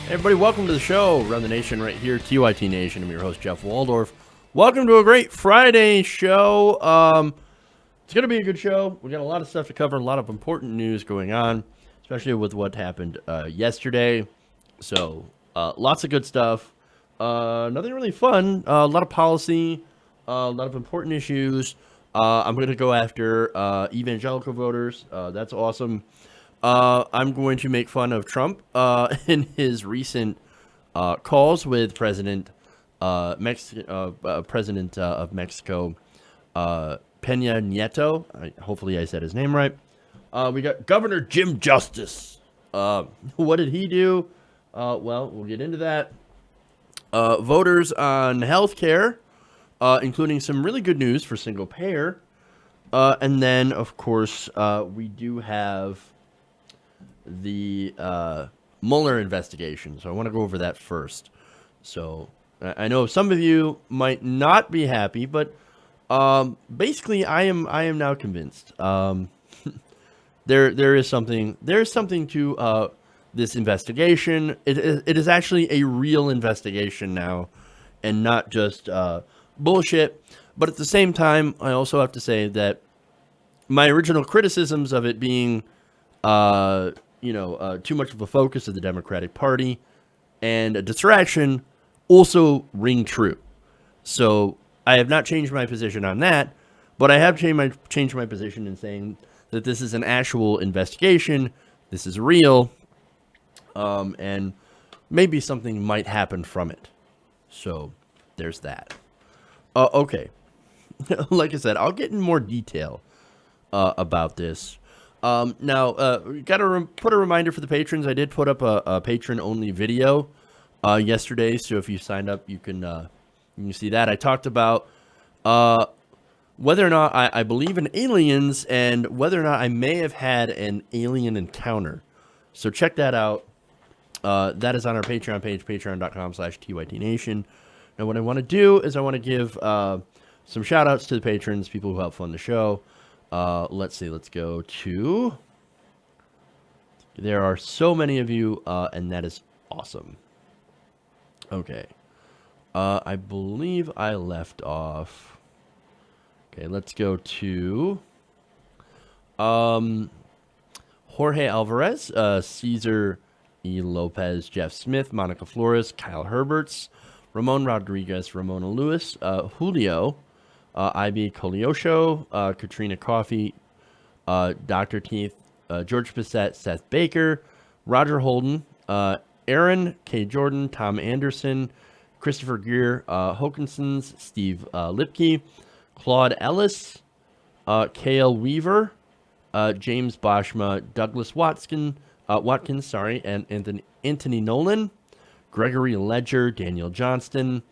Hey everybody, welcome to the show. Run the Nation right here, TYT Nation. I'm your host, Jeff Waldorf. Welcome to a great Friday show. It's going to be a good show. We got a lot of stuff to cover, a lot of important news going on, especially with what happened yesterday. So, lots of good stuff. Nothing really fun. A lot of policy, a lot of important issues. I'm going to go after evangelical voters. That's awesome. I'm going to make fun of Trump in his recent calls with President of Mexico, Peña Nieto. Hopefully, I said his name right. We got Governor Jim Justice. What did he do? Well, we'll get into that. Voters on health care, including some really good news for single payer. And then, of course, we do have the Mueller investigation. So I want to go over that first. So I know some of you might not be happy, but basically I am now convinced. There is something to this investigation. It is actually a real investigation now, and not just bullshit. But at the same time, I also have to say that my original criticisms of it being too much of a focus of the Democratic Party and a distraction also ring true. So I have not changed my position on that, but I have changed my position in saying that this is an actual investigation, this is real, and maybe something might happen from it. So there's that. Okay. Like I said, I'll get in more detail about this. Now, got to put a reminder for the patrons. I did put up a patron-only video yesterday, so if you signed up, you can see that. I talked about whether or not I believe in aliens and whether or not I may have had an alien encounter. So check that out. That is on our Patreon page, patreon.com/TYTNation. Now, what I want to do is I want to give some shout-outs to the patrons, people who help fund the show. Let's see, let's go to, there are so many of you, and that is awesome. Okay. I believe I left off. Okay, let's go to, Jorge Alvarez, Cesar E. Lopez, Jeff Smith, Monica Flores, Kyle Herberts, Ramon Rodriguez, Ramona Lewis, Julio, IB Coliosho, Katrina Coffey, Dr. Teeth, George Bissett, Seth Baker, Roger Holden, Aaron K. Jordan, Tom Anderson, Christopher Gear, Hokinsons, Steve Lipke, Claude Ellis, Kale Weaver, James Boschma, Douglas Watkins, and Anthony Nolan, Gregory Ledger, Daniel Johnston,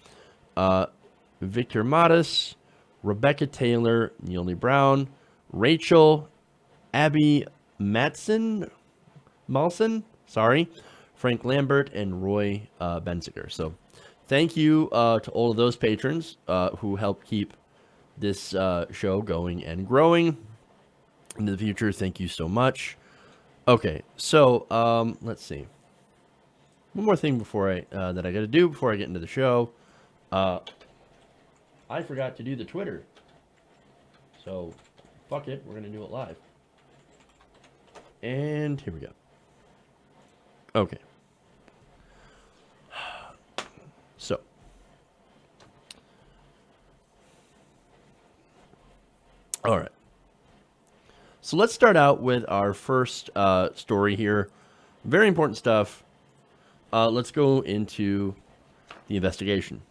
Victor Mattis, Rebecca Taylor, Neely Brown, Rachel, Abby Malson, Frank Lambert, and Roy Benziger. So thank you to all of those patrons who help keep this show going and growing into the future. Thank you so much. Okay, so let's see. One more thing before that I got to do before I get into the show. I forgot to do the Twitter. So, fuck it. We're going to do it live. And here we go. Okay. So. All right. So let's start out with our first story here. Very important stuff. Let's go into the investigation.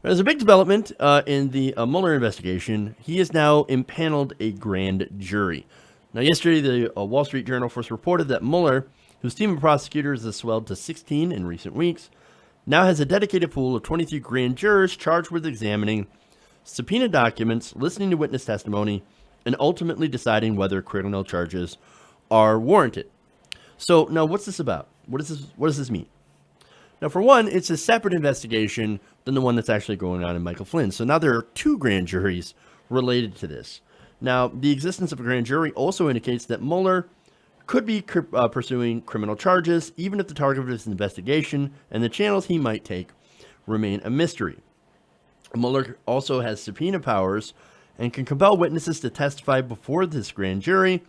There's a big development in the Mueller investigation. He has now impaneled a grand jury. Now, yesterday, the Wall Street Journal first reported that Mueller, whose team of prosecutors has swelled to 16 in recent weeks, now has a dedicated pool of 23 grand jurors charged with examining subpoena documents, listening to witness testimony, and ultimately deciding whether criminal charges are warranted. So, now, what's this about? What does this mean? Now, for one, it's a separate investigation than the one that's actually going on in Michael Flynn. So now there are two grand juries related to this. Now, the existence of a grand jury also indicates that Mueller could be pursuing criminal charges, even if the target of his investigation and the channels he might take remain a mystery. Mueller also has subpoena powers and can compel witnesses to testify before this grand jury,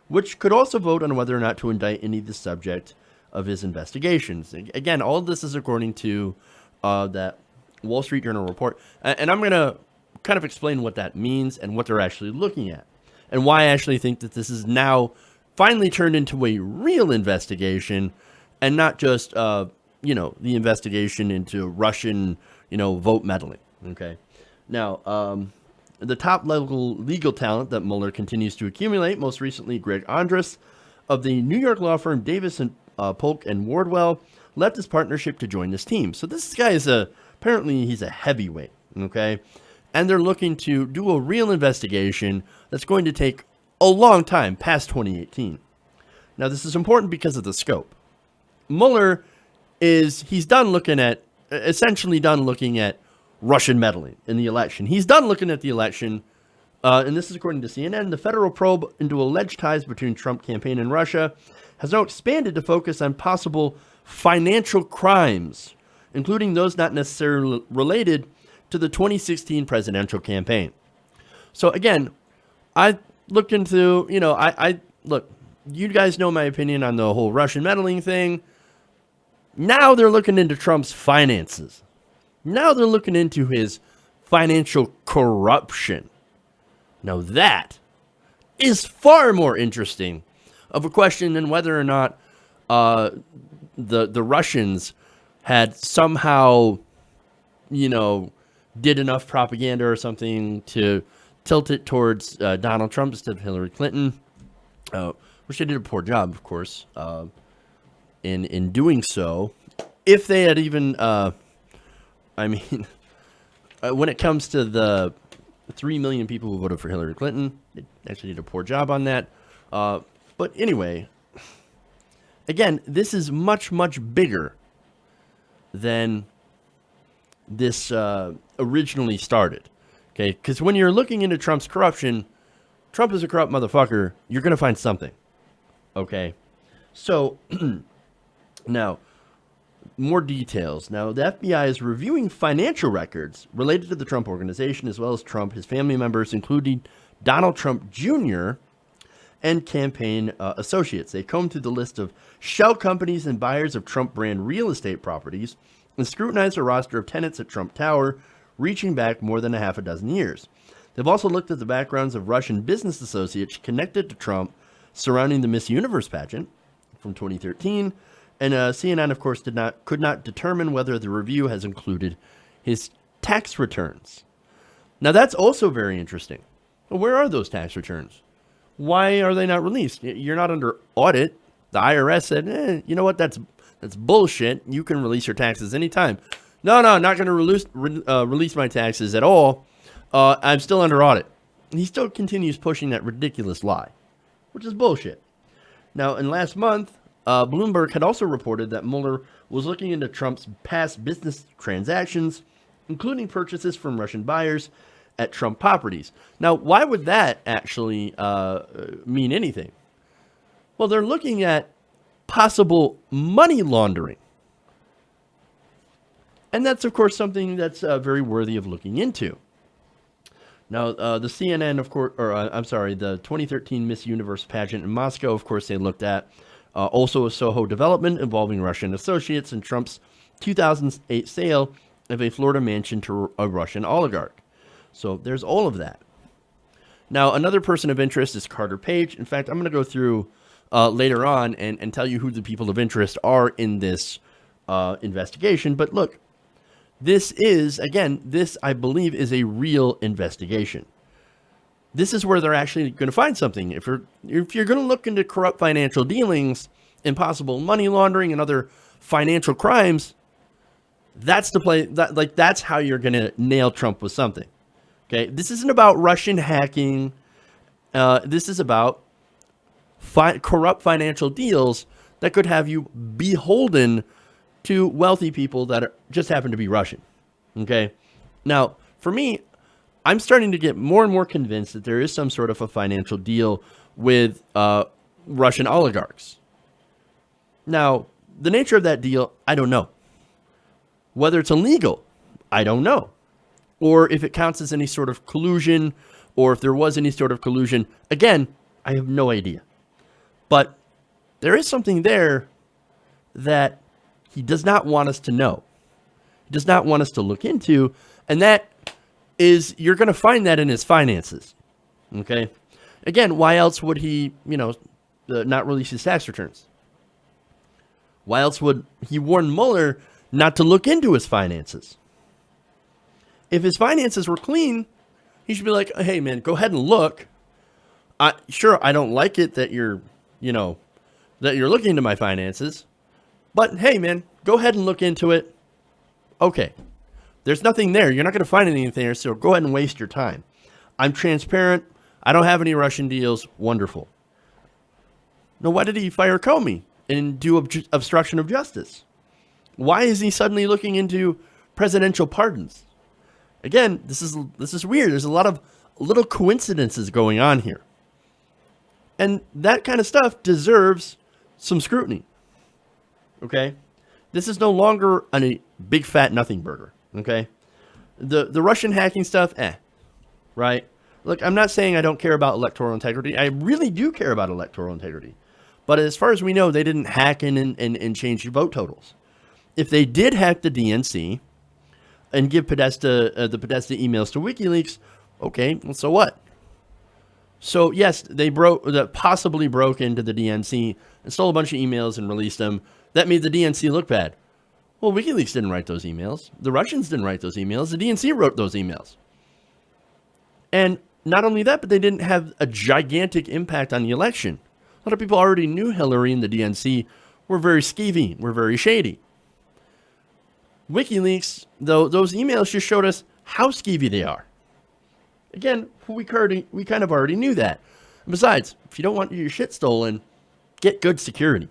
which could also vote on whether or not to indict any of the subject of his investigations. Again, all of this is according to that Wall Street Journal report. And I'm going to kind of explain what that means and what they're actually looking at, and why I actually think that this is now finally turned into a real investigation and not just, the investigation into Russian, vote meddling. Okay. Now, the top-level legal talent that Mueller continues to accumulate, most recently Greg Andres of the New York law firm Davis and Polk and Wardwell, left his partnership to join this team. So this guy is apparently he's a heavyweight, okay? And they're looking to do a real investigation that's going to take a long time, past 2018. Now, this is important because of the scope. Mueller he's done looking at, essentially done looking at Russian meddling in the election. He's done looking at the election, and this is according to CNN. The federal probe into alleged ties between Trump campaign and Russia has now expanded to focus on possible financial crimes, including those not necessarily related to the 2016 presidential campaign. So again, I looked into, look, you guys know my opinion on the whole Russian meddling thing. Now they're looking into Trump's finances. Now they're looking into his financial corruption. Now that is far more interesting of a question than whether or not the Russians had somehow, did enough propaganda or something to tilt it towards Donald Trump instead of Hillary Clinton, which they did a poor job, of course, in doing so. If they had even, when it comes to the 3 million people who voted for Hillary Clinton, they actually did a poor job on that. But anyway, again, this is much, much bigger than this originally started. Okay, because when you're looking into Trump's corruption, Trump is a corrupt motherfucker. You're going to find something. Okay, so now more details. Now, the FBI is reviewing financial records related to the Trump organization, as well as Trump, his family members, including Donald Trump Jr. and campaign associates. They combed through the list of shell companies and buyers of Trump brand real estate properties and scrutinized a roster of tenants at Trump Tower, reaching back more than a half a dozen years. They've also looked at the backgrounds of Russian business associates connected to Trump surrounding the Miss Universe pageant from 2013. And CNN, of course, could not determine whether the review has included his tax returns. Now, that's also very interesting. Well, where are those tax returns? Why are they not released? You're not under audit. The IRS said, you know what? That's bullshit. You can release your taxes anytime. No, not going to release my taxes at all. I'm still under audit. And he still continues pushing that ridiculous lie, which is bullshit. Now, in last month, Bloomberg had also reported that Mueller was looking into Trump's past business transactions, including purchases from Russian buyers at Trump properties. Now, why would that actually mean anything? Well, they're looking at possible money laundering. And that's, of course, something that's very worthy of looking into. Now, the CNN, of course, the 2013 Miss Universe pageant in Moscow, of course, they looked at. Also a Soho development involving Russian associates and Trump's 2008 sale of a Florida mansion to a Russian oligarch. So there's all of that. Now, another person of interest is Carter Page. In fact, I'm going to go through later on and tell you who the people of interest are in this investigation. But look, this, I believe, is a real investigation. This is where they're actually going to find something. If you're going to look into corrupt financial dealings, impossible money laundering, and other financial crimes, that's the play. That's how you're going to nail Trump with something. Okay, this isn't about Russian hacking. This is about corrupt financial deals that could have you beholden to wealthy people that just happen to be Russian. Okay, now for me, I'm starting to get more and more convinced that there is some sort of a financial deal with Russian oligarchs. Now, the nature of that deal, I don't know. Whether it's illegal, I don't know. Or if it counts as any sort of collusion, or if there was any sort of collusion, again, I have no idea. But there is something there that he does not want us to know. He does not want us to look into, and that is, you're going to find that in his finances. Okay? Again, why else would he, not release his tax returns? Why else would he warn Mueller not to look into his finances? If his finances were clean, he should be like, hey, man, go ahead and look. Sure, I don't like it that you're looking into my finances. But, hey, man, go ahead and look into it. Okay. There's nothing there. You're not going to find anything there, so go ahead and waste your time. I'm transparent. I don't have any Russian deals. Wonderful. Now, why did he fire Comey and do obstruction of justice? Why is he suddenly looking into presidential pardons? Again, this is weird. There's a lot of little coincidences going on here. And that kind of stuff deserves some scrutiny. Okay? This is no longer a big fat nothing burger. Okay? The Russian hacking stuff, right? Look, I'm not saying I don't care about electoral integrity. I really do care about electoral integrity. But as far as we know, they didn't hack and change vote totals. If they did hack the DNC and give the Podesta emails to WikiLeaks, okay, well, so what? So yes, they possibly broke into the DNC and stole a bunch of emails and released them. That made the DNC look bad. Well, WikiLeaks didn't write those emails. The Russians didn't write those emails. The DNC wrote those emails. And not only that, but they didn't have a gigantic impact on the election. A lot of people already knew Hillary and the DNC were very skeevy, were very shady. WikiLeaks, though, those emails just showed us how skeevy they are. Again, we kind of already knew that. And besides, if you don't want your shit stolen, get good security.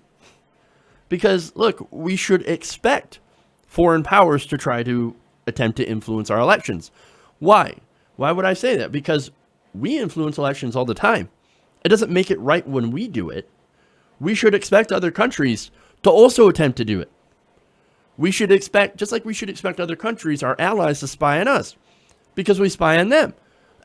Because, look, we should expect foreign powers to try to attempt to influence our elections. Why? Why would I say that? Because we influence elections all the time. It doesn't make it right when we do it. We should expect other countries to also attempt to do it. We should expect, just like we should expect other countries, our allies, to spy on us. Because we spy on them.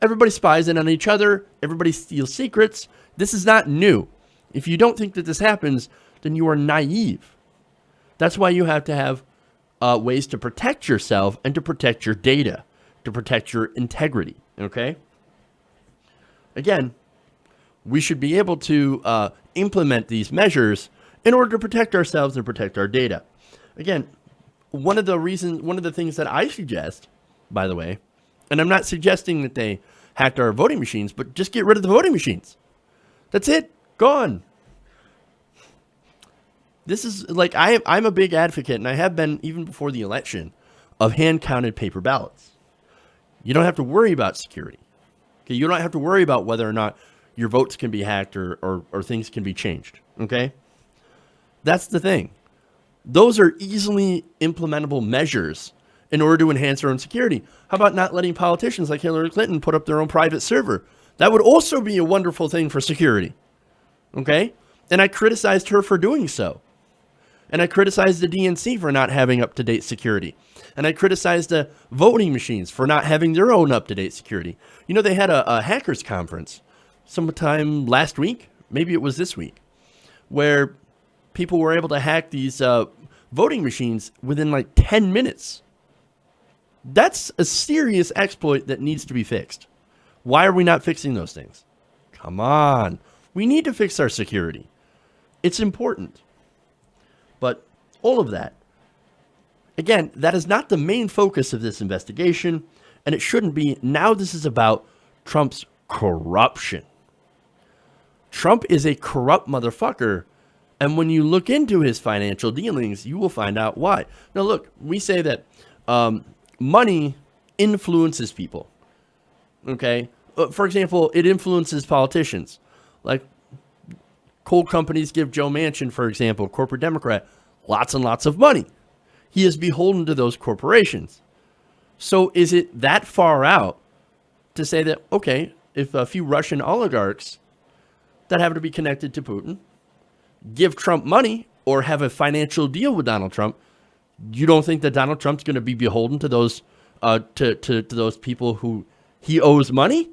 Everybody spies in on each other. Everybody steals secrets. This is not new. If you don't think that this happens, then you are naive. That's why you have to have ways to protect yourself and to protect your data, to protect your integrity, okay? Again, we should be able to implement these measures in order to protect ourselves and protect our data. Again, one of the things that I suggest, by the way, and I'm not suggesting that they hacked our voting machines, but just get rid of the voting machines. That's it. Gone. This is like, I'm a big advocate, and I have been even before the election, of hand-counted paper ballots. You don't have to worry about security. Okay, you don't have to worry about whether or not your votes can be hacked or things can be changed. Okay? That's the thing. Those are easily implementable measures in order to enhance our own security. How about not letting politicians like Hillary Clinton put up their own private server? That would also be a wonderful thing for security. Okay? And I criticized her for doing so. And I criticized the DNC for not having up-to-date security. And I criticized the voting machines for not having their own up-to-date security. You know, they had a hackers conference sometime last week, maybe it was this week, where people were able to hack these voting machines within like 10 minutes. That's a serious exploit that needs to be fixed. Why are we not fixing those things? Come on. We need to fix our security. It's important. But all of that, again, that is not the main focus of this investigation, and it shouldn't be. Now this is about Trump's corruption. Trump is a corrupt motherfucker, and when you look into his financial dealings, you will find out why. Now look, we say that money influences people, okay? For example, it influences politicians. Like, coal companies give Joe Manchin, for example, a corporate Democrat, lots and lots of money. He is beholden to those corporations. So is it that far out to say that, okay, if a few Russian oligarchs that happen to be connected to Putin give Trump money or have a financial deal with Donald Trump, you don't think that Donald Trump's going to be beholden to those to those people who he owes money?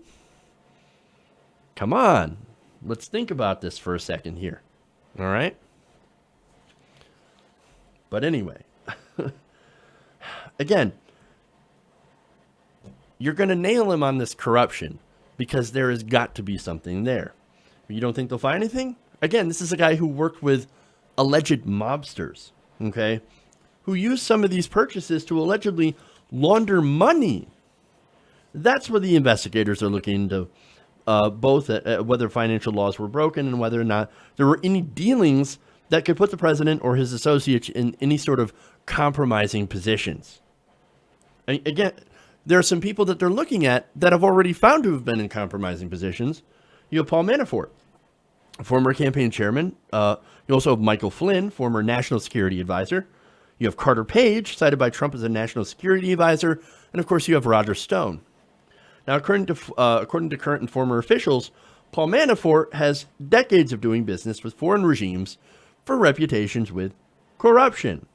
Come on. Let's think about this for a second here. All right? But anyway, again, you're going to nail him on this corruption because there has got to be something there. You don't think they'll find anything? Again, this is a guy who worked with alleged mobsters, okay, who used some of these purchases to allegedly launder money. That's what the investigators are looking into, both at whether financial laws were broken and whether or not there were any dealings that could put the president or his associates in any sort of compromising positions. And again, there are some people that they're looking at that have already found to have been in compromising positions. You have Paul Manafort, former campaign chairman. You also have Michael Flynn, former national security advisor. You have Carter Page, cited by Trump as a national security advisor. And of course, you have Roger Stone. Now, according to current and former officials, Paul Manafort has decades of doing business with foreign regimes for reputations with corruption.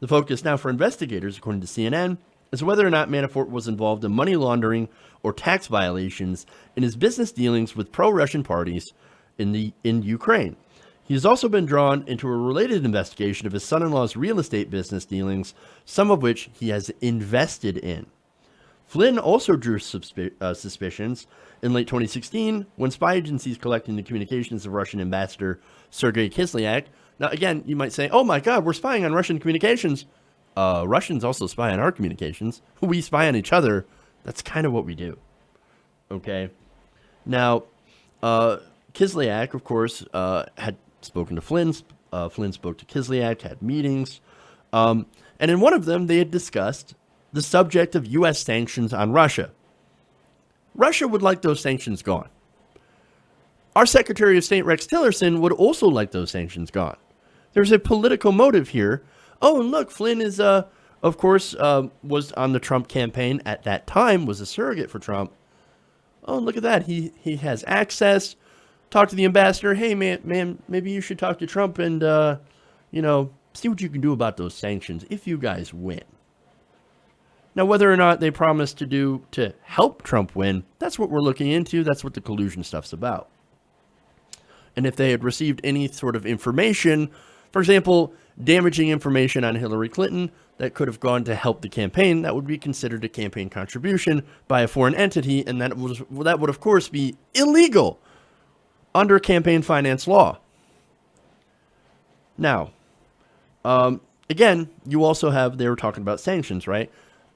The focus now for investigators, according to CNN, is whether or not Manafort was involved in money laundering or tax violations in his business dealings with pro-Russian parties in Ukraine. He has also been drawn into a related investigation of his son-in-law's real estate business dealings, some of which he has invested in. Flynn also drew suspicions in late 2016 when spy agencies collecting the communications of Russian ambassador Sergei Kislyak. Now, again, you might say, oh my God, we're spying on Russian communications. Russians also spy on our communications. We spy on each other. That's kind of what we do. Okay. Now, Kislyak, of course, had spoken to Flynn. Flynn spoke to Kislyak, had meetings. And in one of them, they had discussed the subject of U.S. sanctions on Russia. Russia would like those sanctions gone. Our Secretary of State, Rex Tillerson, would also like those sanctions gone. There's a political motive here. Oh, and look, Flynn is, of course, was on the Trump campaign at that time, was a surrogate for Trump. Oh, look at that. He has access. Talk to the ambassador. Hey, man, maybe you should talk to Trump and, see what you can do about those sanctions if you guys win. Now, whether or not they promise to help Trump win, that's what we're looking into. That's what the collusion stuff's about. And if they had received any sort of information, for example, damaging information on Hillary Clinton that could have gone to help the campaign, that would be considered a campaign contribution by a foreign entity, and that would of course be illegal under campaign finance law. Now, again, you also have, they were talking about sanctions, right?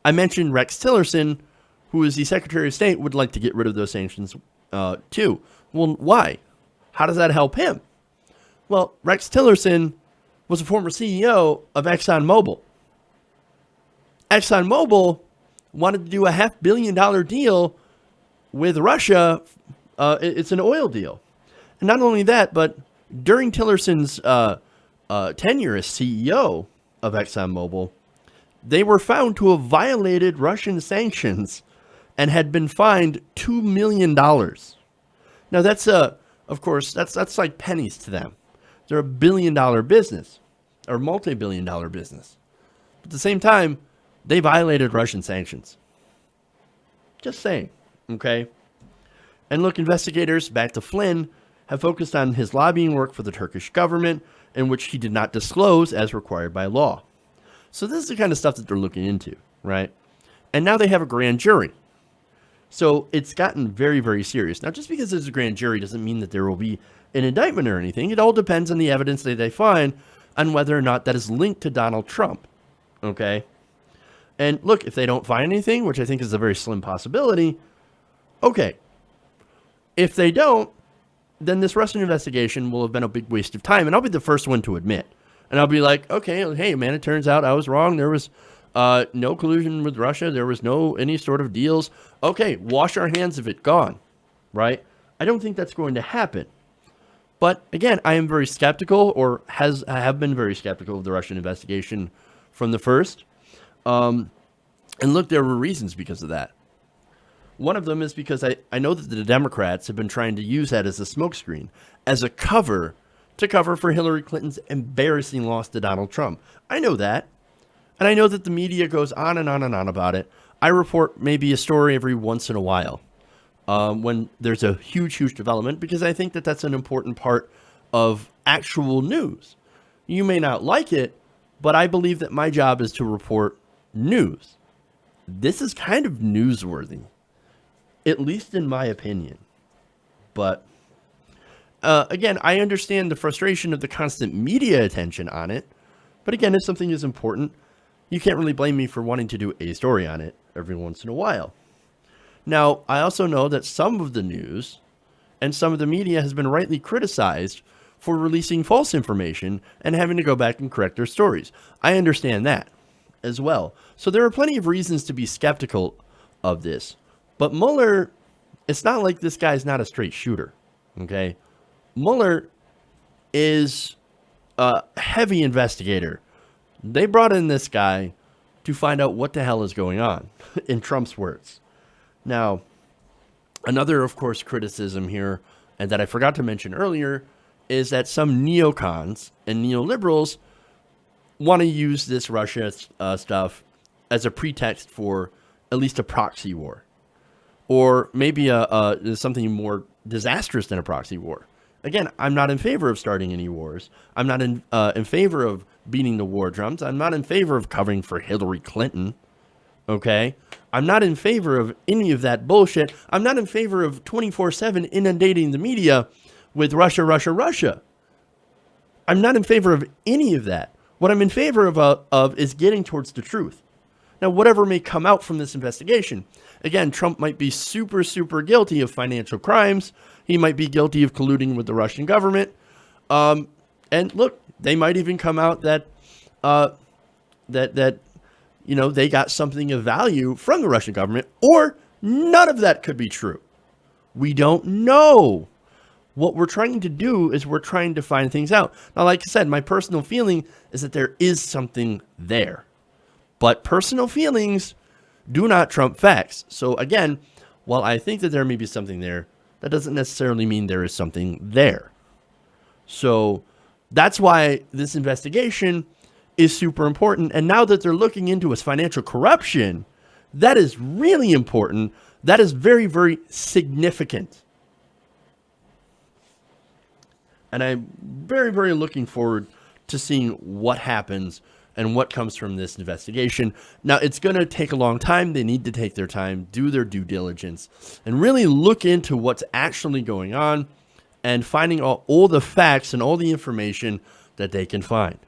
I mentioned Rex Tillerson, who is the Secretary of State, would like to get rid of those sanctions too. Well, why? How does that help him? Well, Rex Tillerson was a former CEO of ExxonMobil. ExxonMobil wanted to do a $500 million deal with Russia. It's an oil deal. And not only that, but during Tillerson's tenure as CEO of ExxonMobil, they were found to have violated Russian sanctions and had been fined $2 million. Now, that's of course, that's like pennies to them. They're a billion-dollar business or multi-billion-dollar business. At the same time, they violated Russian sanctions. Just saying, okay? And look, investigators, back to Flynn, have focused on his lobbying work for the Turkish government, in which he did not disclose as required by law. So this is the kind of stuff that they're looking into, right? And now they have a grand jury. So it's gotten very, very serious. Now, just because there's a grand jury doesn't mean that there will be an indictment or anything. It all depends on the evidence that they find on whether or not that is linked to Donald Trump, okay? And look, if they don't find anything, which I think is a very slim possibility, okay. If they don't, then this Russian investigation will have been a big waste of time, and I'll be the first one to admit. And I'll be like, okay, hey, man, it turns out I was wrong. There was no collusion with Russia. There was no any sort of deals. Okay, wash our hands of it, gone, right? I don't think that's going to happen. But again, I am very skeptical, or I have been very skeptical of the Russian investigation from the first. And look, there were reasons because of that. One of them is because I know that the Democrats have been trying to use that as a smokescreen, as a cover to cover for Hillary Clinton's embarrassing loss to Donald Trump. I know that. And I know that the media goes on and on and on about it. I report maybe a story every once in a while when there's a huge, huge development, because I think that that's an important part of actual news. You may not like it, but I believe that my job is to report news. This is kind of newsworthy, at least in my opinion. But again, I understand the frustration of the constant media attention on it. But again, if something is important, you can't really blame me for wanting to do a story on it every once in a while. Now, I also know that some of the news and some of the media has been rightly criticized for releasing false information and having to go back and correct their stories. I understand that as well. So there are plenty of reasons to be skeptical of this. But Mueller, it's not like this guy's not a straight shooter, okay? Mueller is a heavy investigator. They brought in this guy to find out what the hell is going on, in Trump's words. Now, another, of course, criticism here, and that I forgot to mention earlier, is that some neocons and neoliberals want to use this Russia stuff as a pretext for at least a proxy war, or maybe something more disastrous than a proxy war. Again, I'm not in favor of starting any wars. I'm not in favor of beating the war drums. I'm not in favor of covering for Hillary Clinton. Okay? I'm not in favor of any of that bullshit. I'm not in favor of 24/7 inundating the media with Russia, Russia, Russia. I'm not in favor of any of that. What I'm in favor of is getting towards the truth. Now, whatever may come out from this investigation, again, Trump might be super, super guilty of financial crimes. He might be guilty of colluding with the Russian government. And look, they might even come out that they got something of value from the Russian government, or none of that could be true. We don't know. What we're trying to do is we're trying to find things out. Now, like I said, my personal feeling is that there is something there. But personal feelings do not trump facts. So again, while I think that there may be something there, that doesn't necessarily mean there is something there. So that's why this investigation is super important. And now that they're looking into his financial corruption, that is really important. That is very, very significant. And I'm very, very looking forward to seeing what happens and what comes from this investigation. Now, it's going to take a long time. They need to take their time, do their due diligence, and really look into what's actually going on and finding all the facts and all the information that they can find.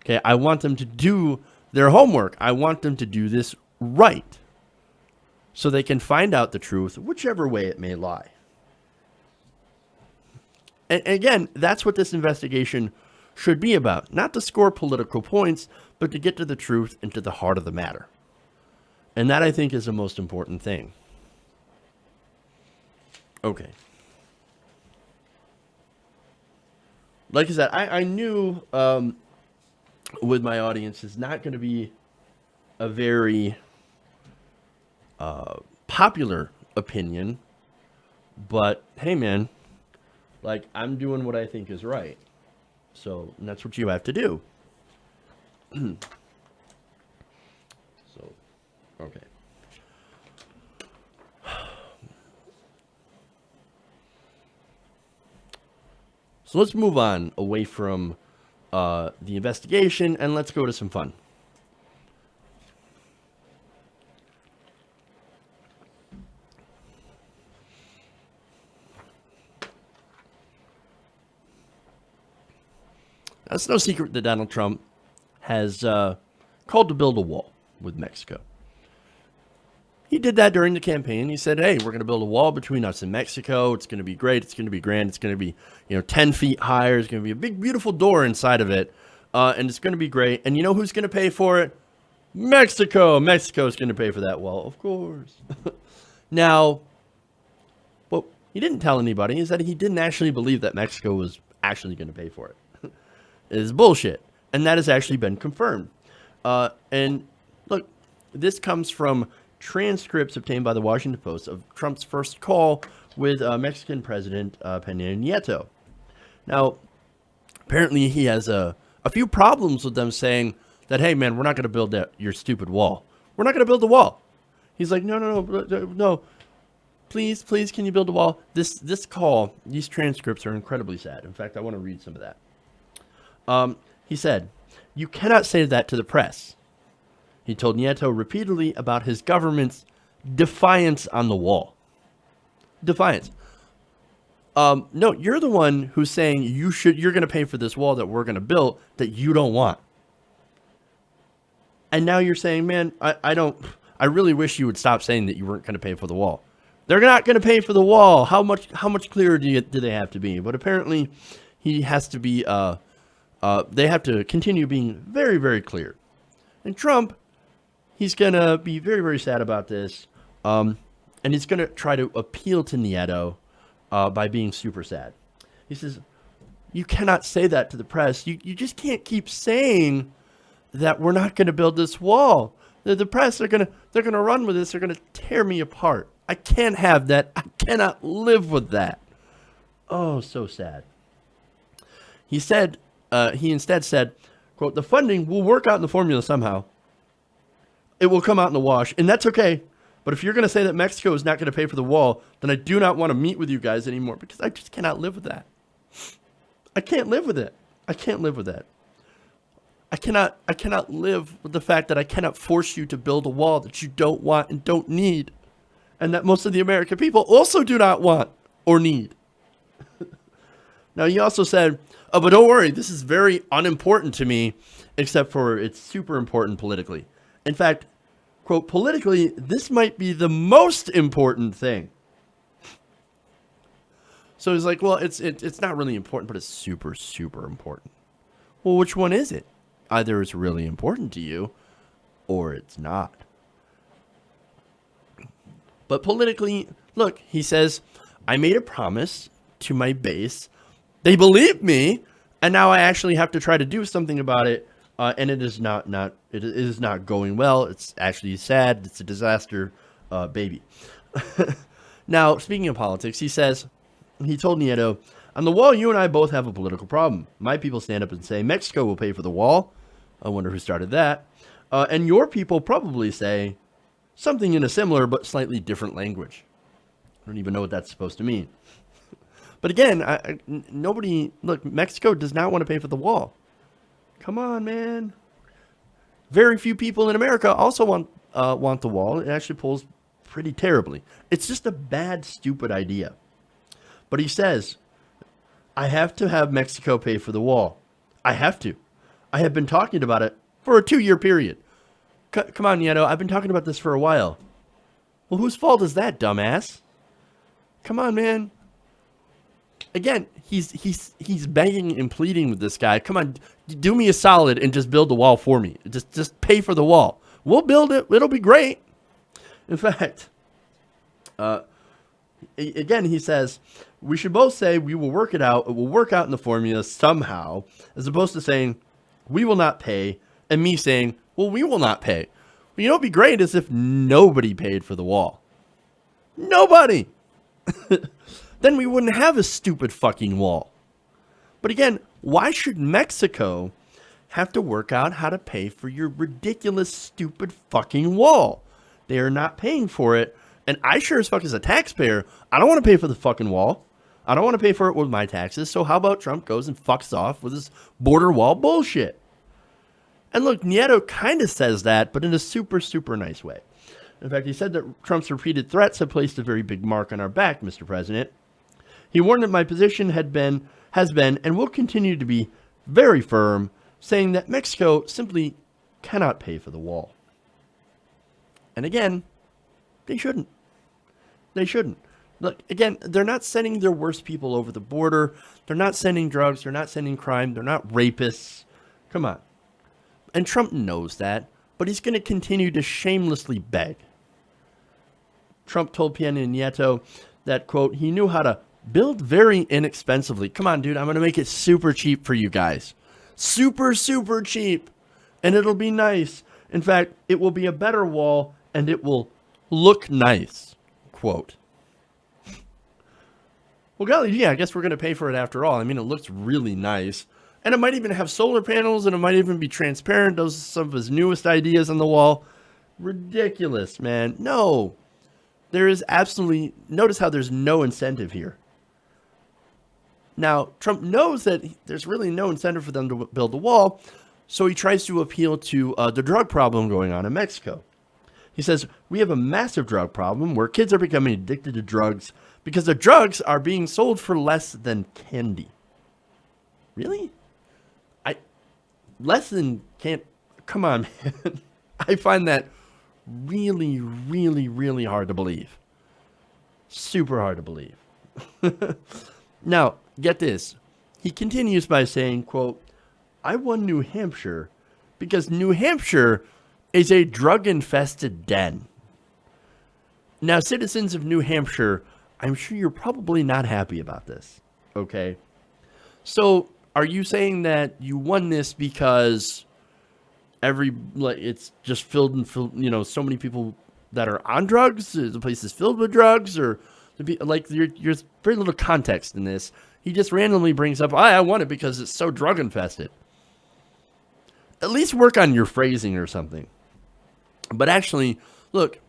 Okay, I want them to do their homework. I want them to do this right so they can find out the truth, whichever way it may lie. And again, that's what this investigation should be about. Not to score political points, but to get to the truth and to the heart of the matter. And that, I think, is the most important thing. Okay. Like I said, I knew with my audience is not going to be a very popular opinion. But, hey, man. Like, I'm doing what I think is right. So, and that's what you have to do. So, okay. So let's move on away from the investigation and let's go to some fun. Now, it's no secret that Donald Trump has called to build a wall with Mexico. He did that during the campaign. He said, hey, we're going to build a wall between us and Mexico. It's going to be great. It's going to be grand. It's going to be, 10 feet higher. It's going to be a big, beautiful door inside of it. And it's going to be great. And you know who's going to pay for it? Mexico. Mexico's going to pay for that wall, of course. Now, what he didn't tell anybody is that he didn't actually believe that Mexico was actually going to pay for it. It is bullshit. And that has actually been confirmed. And look, this comes from transcripts obtained by the Washington Post of Trump's first call with Mexican President Peña Nieto. Now, apparently he has a few problems with them saying that, hey, man, we're not going to build your stupid wall. We're not going to build the wall. He's like, no. Please, can you build a wall? This call, these transcripts are incredibly sad. In fact, I want to read some of that. He said, you cannot say that to the press. He told Nieto repeatedly about his government's defiance on the wall. Defiance. No, you're the one who's saying you're going to pay for this wall that we're going to build that you don't want. And now you're saying, man, I really wish you would stop saying that you weren't going to pay for the wall. They're not going to pay for the wall. How much clearer do they have to be? But apparently he has to be, they have to continue being very, very clear. And Trump, he's going to be very, very sad about this. And he's going to try to appeal to Nieto by being super sad. He says, you cannot say that to the press. You just can't keep saying that we're not going to build this wall. The press they're going to run with this. They're going to tear me apart. I can't have that. I cannot live with that. Oh, so sad. He instead said, quote, the funding will work out in the formula somehow. It will come out in the wash, and that's okay. But if you're going to say that Mexico is not going to pay for the wall, then I do not want to meet with you guys anymore because I just cannot live with that. I can't live with it. I can't live with that. I cannot live with the fact that I cannot force you to build a wall that you don't want and don't need. And that most of the American people also do not want or need. Now, he also said, oh, but don't worry, this is very unimportant to me, except for it's super important politically. In fact, quote, politically, this might be the most important thing. So he's like, well, it's not really important, but it's super, super important. Well, which one is it? Either it's really important to you or it's not. But politically, look, he says, I made a promise to my base. They believed me, and now I actually have to try to do something about it. And it is not going well. It's actually sad. It's a disaster, baby. Now, speaking of politics, he told Nieto, on the wall, you and I both have a political problem. My people stand up and say, Mexico will pay for the wall. I wonder who started that. And your people probably say something in a similar but slightly different language. I don't even know what that's supposed to mean. But again, look, Mexico does not want to pay for the wall. Come on, man. Very few people in America also want the wall. It actually pulls pretty terribly. It's just a bad, stupid idea. But he says, I have to have Mexico pay for the wall. I have to. I have been talking about it for a 2-year period. Come on, Nieto. I've been talking about this for a while. Well, whose fault is that, dumbass? Come on, man. Again, he's begging and pleading with this guy. Come on, do me a solid and just build the wall for me. Just pay for the wall. We'll build it. It'll be great. In fact, again, he says, we should both say we will work it out. It will work out in the formula somehow, as opposed to saying we will not pay and me saying, well, we will not pay. Well, you know, it'd be great is if nobody paid for the wall. Nobody. Then we wouldn't have a stupid fucking wall. But again, why should Mexico have to work out how to pay for your ridiculous, stupid fucking wall? They are not paying for it. And I sure as fuck as a taxpayer, I don't want to pay for the fucking wall. I don't want to pay for it with my taxes. So how about Trump goes and fucks off with his border wall bullshit? And look, Nieto kind of says that, but in a super, super nice way. In fact, he said that Trump's repeated threats have placed a very big mark on our back, Mr. President. He warned that my position has been, and will continue to be very firm, saying that Mexico simply cannot pay for the wall. And again, they shouldn't. They shouldn't. Look, again, they're not sending their worst people over the border. They're not sending drugs. They're not sending crime. They're not rapists. Come on. And Trump knows that, but he's going to continue to shamelessly beg. Trump told Peña Nieto that, quote, he knew how to build very inexpensively. Come on, dude, I'm going to make it super cheap for you guys. Super, super cheap. And it'll be nice. In fact, it will be a better wall, and it will look nice, quote. Well, golly, yeah, I guess we're going to pay for it after all. I mean, it looks really nice. And it might even have solar panels, and it might even be transparent. Those are some of his newest ideas on the wall. Ridiculous, man. No. There is absolutely... Notice how there's no incentive here. Now, Trump knows that there's really no incentive for them to build the wall, so he tries to appeal to the drug problem going on in Mexico. He says, we have a massive drug problem where kids are becoming addicted to drugs because the drugs are being sold for less than candy. Really? Less than can't... Come on, man. I find that really, really, really hard to believe. Super hard to believe. Now, get this. He continues by saying, quote, I won New Hampshire because New Hampshire is a drug-infested den. Now, citizens of New Hampshire, I'm sure you're probably not happy about this, okay? So, are you saying that you won this because it's just filled, so many people that are on drugs, the place is filled with drugs, or there's very little context in this. He just randomly brings up, I won it because it's so drug infested. At least work on your phrasing or something. But actually, look,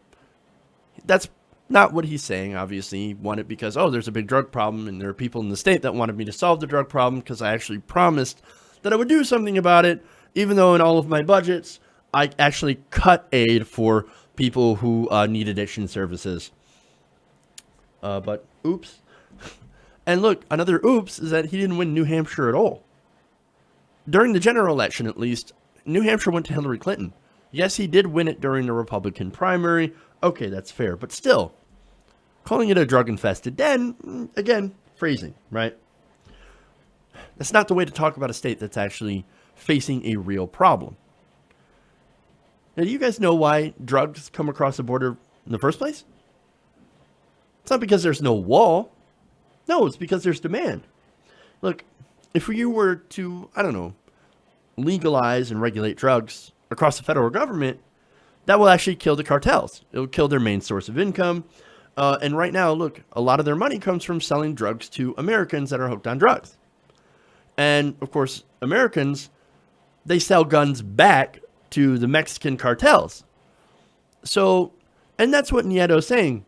that's not what he's saying. Obviously, he won it because, there's a big drug problem, and there are people in the state that wanted me to solve the drug problem because I actually promised that I would do something about it, even though in all of my budgets, I actually cut aid for people who need addiction services. But oops. And look, another oops is that he didn't win New Hampshire at all. During the general election, at least, New Hampshire went to Hillary Clinton. Yes, he did win it during the Republican primary. Okay, that's fair. But still, calling it a drug-infested den, again, phrasing, right? That's not the way to talk about a state that's actually facing a real problem. Now, do you guys know why drugs come across the border in the first place? It's not because there's no wall. No, it's because there's demand. Look, if you were to, legalize and regulate drugs across the federal government, that will actually kill the cartels. It will kill their main source of income. And right now, look, a lot of their money comes from selling drugs to Americans that are hooked on drugs. And, of course, Americans, they sell guns back to the Mexican cartels. So, and that's what Nieto's saying.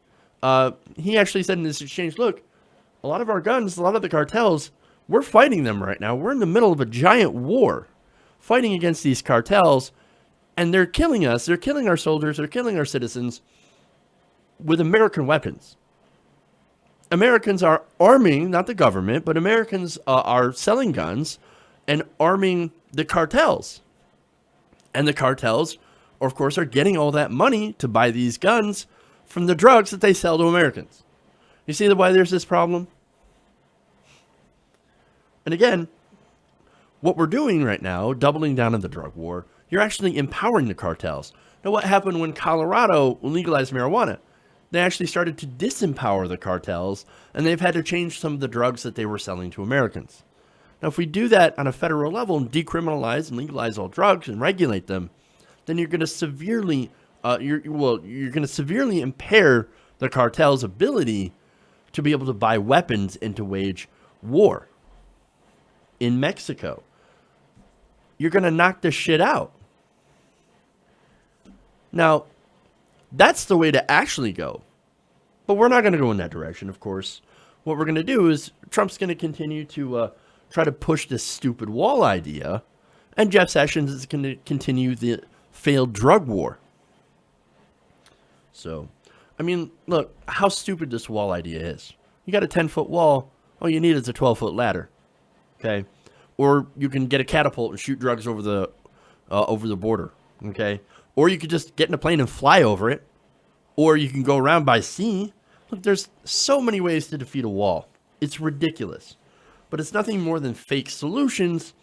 He actually said in this exchange, look, a lot of our guns, a lot of the cartels, we're fighting them right now. We're in the middle of a giant war fighting against these cartels, and they're killing us. They're killing our soldiers. They're killing our citizens with American weapons. Americans are arming, not the government, but Americans are selling guns and arming the cartels. And the cartels, of course, are getting all that money to buy these guns from the drugs that they sell to Americans. You see why there's this problem? And again, what we're doing right now, doubling down on the drug war, you're actually empowering the cartels. Now, what happened when Colorado legalized marijuana? They actually started to disempower the cartels, and they've had to change some of the drugs that they were selling to Americans. Now, if we do that on a federal level and decriminalize and legalize all drugs and regulate them, then you're going to severely, you're going to severely impair the cartel's ability to be able to buy weapons and to wage war in Mexico. You're going to knock this shit out. Now, that's the way to actually go. But we're not going to go in that direction, of course. What we're going to do is Trump's going to continue to try to push this stupid wall idea, and Jeff Sessions is going to continue the failed drug war. So, I mean, look, how stupid this wall idea is. You got a 10-foot wall, all you need is a 12-foot ladder, okay? Or you can get a catapult and shoot drugs over the border, okay? Or you could just get in a plane and fly over it. Or you can go around by sea. Look, there's so many ways to defeat a wall. It's ridiculous. But it's nothing more than fake solutions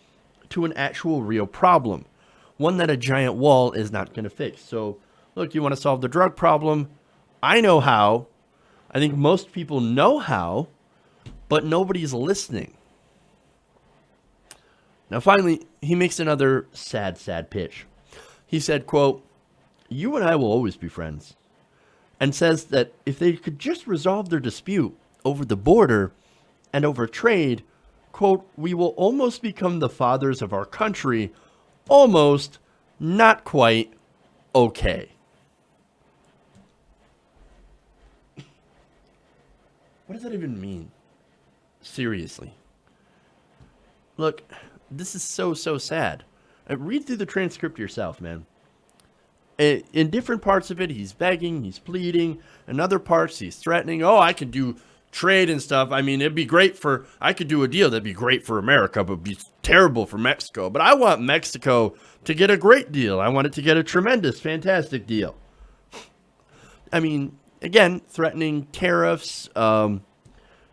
to an actual real problem. One that a giant wall is not going to fix. So, look, you want to solve the drug problem? I know how. I think most people know how. But nobody's listening. Now, finally, he makes another sad, sad pitch. He said, quote, "You and I will always be friends. and says that if they could just resolve their dispute over the border and over trade, quote, we will almost become the fathers of our country. Almost, not quite, okay. What does that even mean? Seriously. Look, this is so sad. Read through the transcript yourself, man. In different parts of it, he's begging, he's pleading. In other parts, he's threatening. Oh, I could do trade and stuff. I mean, it'd be great for, I could do a deal that'd be great for America, but be terrible for Mexico. But I want Mexico to get a great deal. I want it to get a tremendous, fantastic deal. I mean, again, threatening tariffs,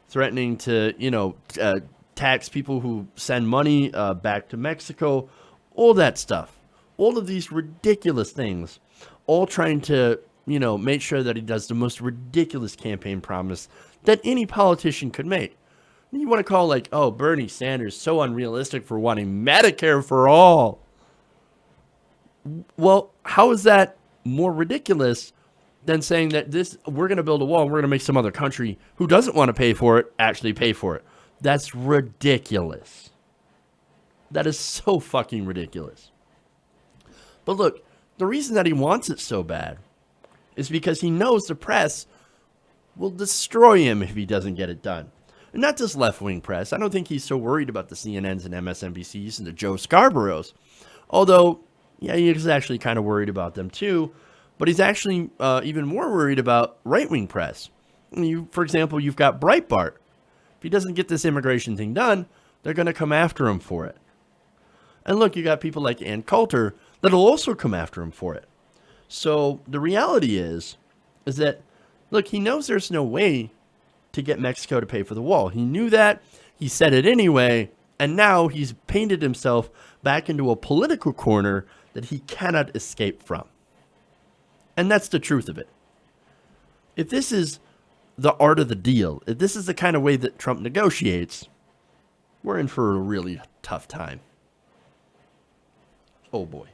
threatening to, tax people who send money back to Mexico, all that stuff. All of these ridiculous things, all trying to, make sure that he does the most ridiculous campaign promise that any politician could make. You want to call Bernie Sanders so unrealistic for wanting Medicare for all. Well, how is that more ridiculous than saying that we're going to build a wall and we're going to make some other country who doesn't want to pay for it actually pay for it? That's ridiculous. That is so fucking ridiculous. But look, the reason that he wants it so bad is because he knows the press will destroy him if he doesn't get it done. And not just left-wing press. I don't think he's so worried about the CNNs and MSNBCs and the Joe Scarboroughs. Although, yeah, he's actually kind of worried about them too. But he's actually even more worried about right-wing press. For example, you've got Breitbart. If he doesn't get this immigration thing done, they're going to come after him for it. And look, you got people like Ann Coulter that'll also come after him for it. So the reality is that, look, he knows there's no way to get Mexico to pay for the wall. He knew that. He said it anyway. And now he's painted himself back into a political corner that he cannot escape from. And that's the truth of it. If this is the art of the deal, if this is the kind of way that Trump negotiates, we're in for a really tough time. Oh boy.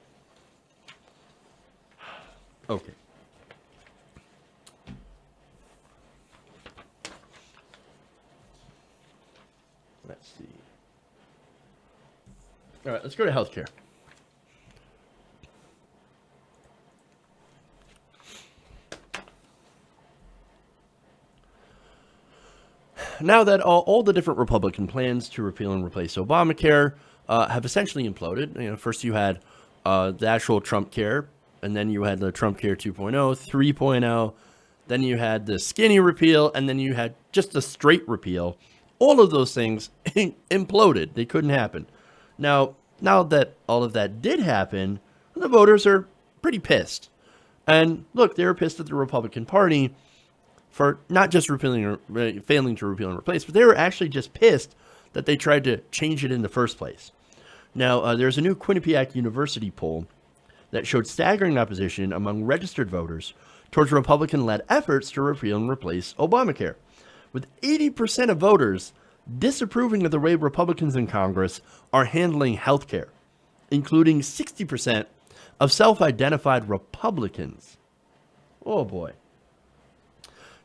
Okay. Let's see. All right, let's go to healthcare. Now that all the different Republican plans to repeal and replace Obamacare have essentially imploded. First you had the actual Trump Care, and then you had the Trump Care 2.0, 3.0, then you had the skinny repeal, and then you had just a straight repeal. All of those things imploded. They couldn't happen. Now that all of that did happen, the voters are pretty pissed. And look, they were pissed at the Republican Party for not just failing to repeal and replace, but they were actually just pissed that they tried to change it in the first place. Now, there's a new Quinnipiac University poll that showed staggering opposition among registered voters towards Republican-led efforts to repeal and replace Obamacare, with 80% of voters disapproving of the way Republicans in Congress are handling health care, including 60% of self-identified Republicans. Oh boy.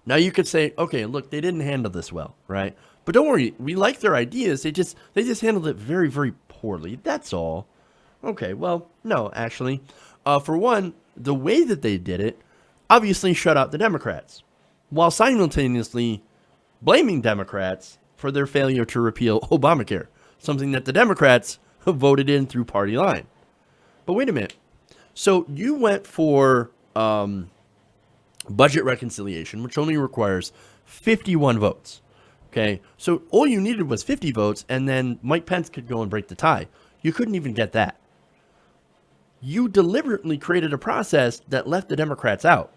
Now you could say, okay, look, they didn't handle this well, right? But don't worry, we like their ideas. They just handled it very, very poorly. That's all. Okay, well, no, actually. For one, the way that they did it obviously shut out the Democrats, while simultaneously blaming Democrats for their failure to repeal Obamacare, something that the Democrats voted in through party line. But wait a minute. So you went for budget reconciliation, which only requires 51 votes. Okay, so all you needed was 50 votes, and then Mike Pence could go and break the tie. You couldn't even get that. You deliberately created a process that left the Democrats out.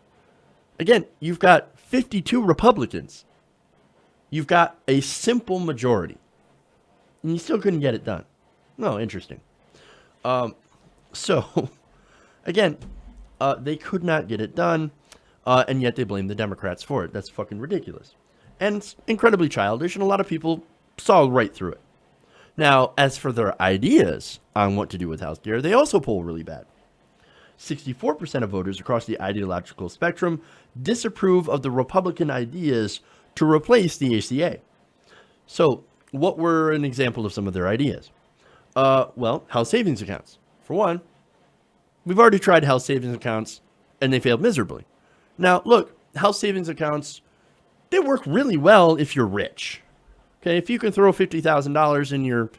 Again, you've got 52 Republicans. You've got a simple majority, and you still couldn't get it done. No, interesting. So, again, they could not get it done, and yet they blame the Democrats for it. That's fucking ridiculous. And it's incredibly childish, and a lot of people saw right through it. Now, as for their ideas on what to do with healthcare, they also poll really bad. 64% of voters across the ideological spectrum disapprove of the Republican ideas to replace the ACA. So, what were an example of some of their ideas? Well, health savings accounts. For one, we've already tried health savings accounts, and they failed miserably. Now, look, health savings accounts, they work really well if you're rich. Okay, if you can throw $50,000 in your,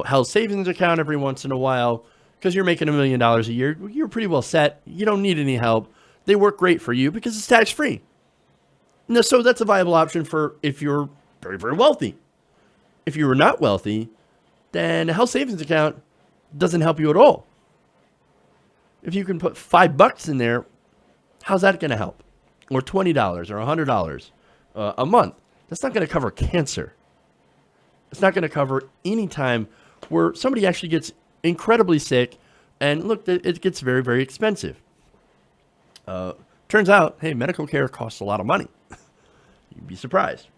health savings account every once in a while, because you're making $1 million a year, you're pretty well set. You don't need any help. They work great for you because it's tax-free. No, so that's a viable option for if you're very, very wealthy. If you were not wealthy, then a health savings account doesn't help you at all. If you can put $5 in there, how's that going to help? Or $20 or $100 a month. That's not going to cover cancer. It's not going to cover any time where somebody actually gets incredibly sick, and look, it gets very, very expensive. Turns out, hey, medical care costs a lot of money. You'd be surprised.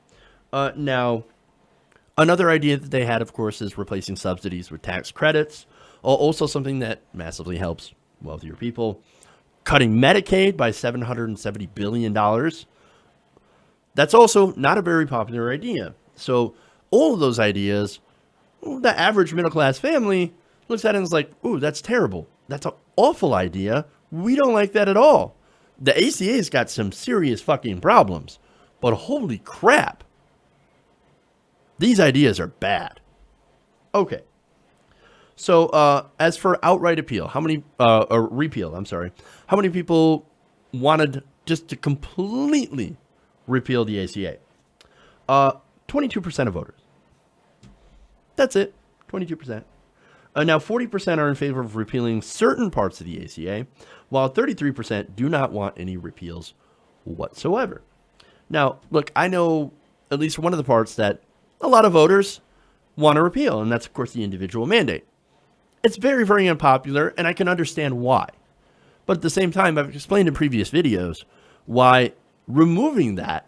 Now, another idea that they had, of course, is replacing subsidies with tax credits. Also something that massively helps wealthier people. Cutting Medicaid by $770 billion. That's also not a very popular idea. So all of those ideas, the average middle-class family looks at it and is like, ooh, that's terrible. That's an awful idea. We don't like that at all. The ACA's got some serious fucking problems. But holy crap. These ideas are bad. Okay. So as for outright appeal, or repeal, I'm sorry. How many people wanted just to completely repeal the ACA? 22% of voters. That's it. 22%. Now, 40% are in favor of repealing certain parts of the ACA, while 33% do not want any repeals whatsoever. Now, look, I know at least one of the parts that a lot of voters want to repeal, and that's, of course, the individual mandate. It's very, very unpopular, and I can understand why. But at the same time, I've explained in previous videos why removing that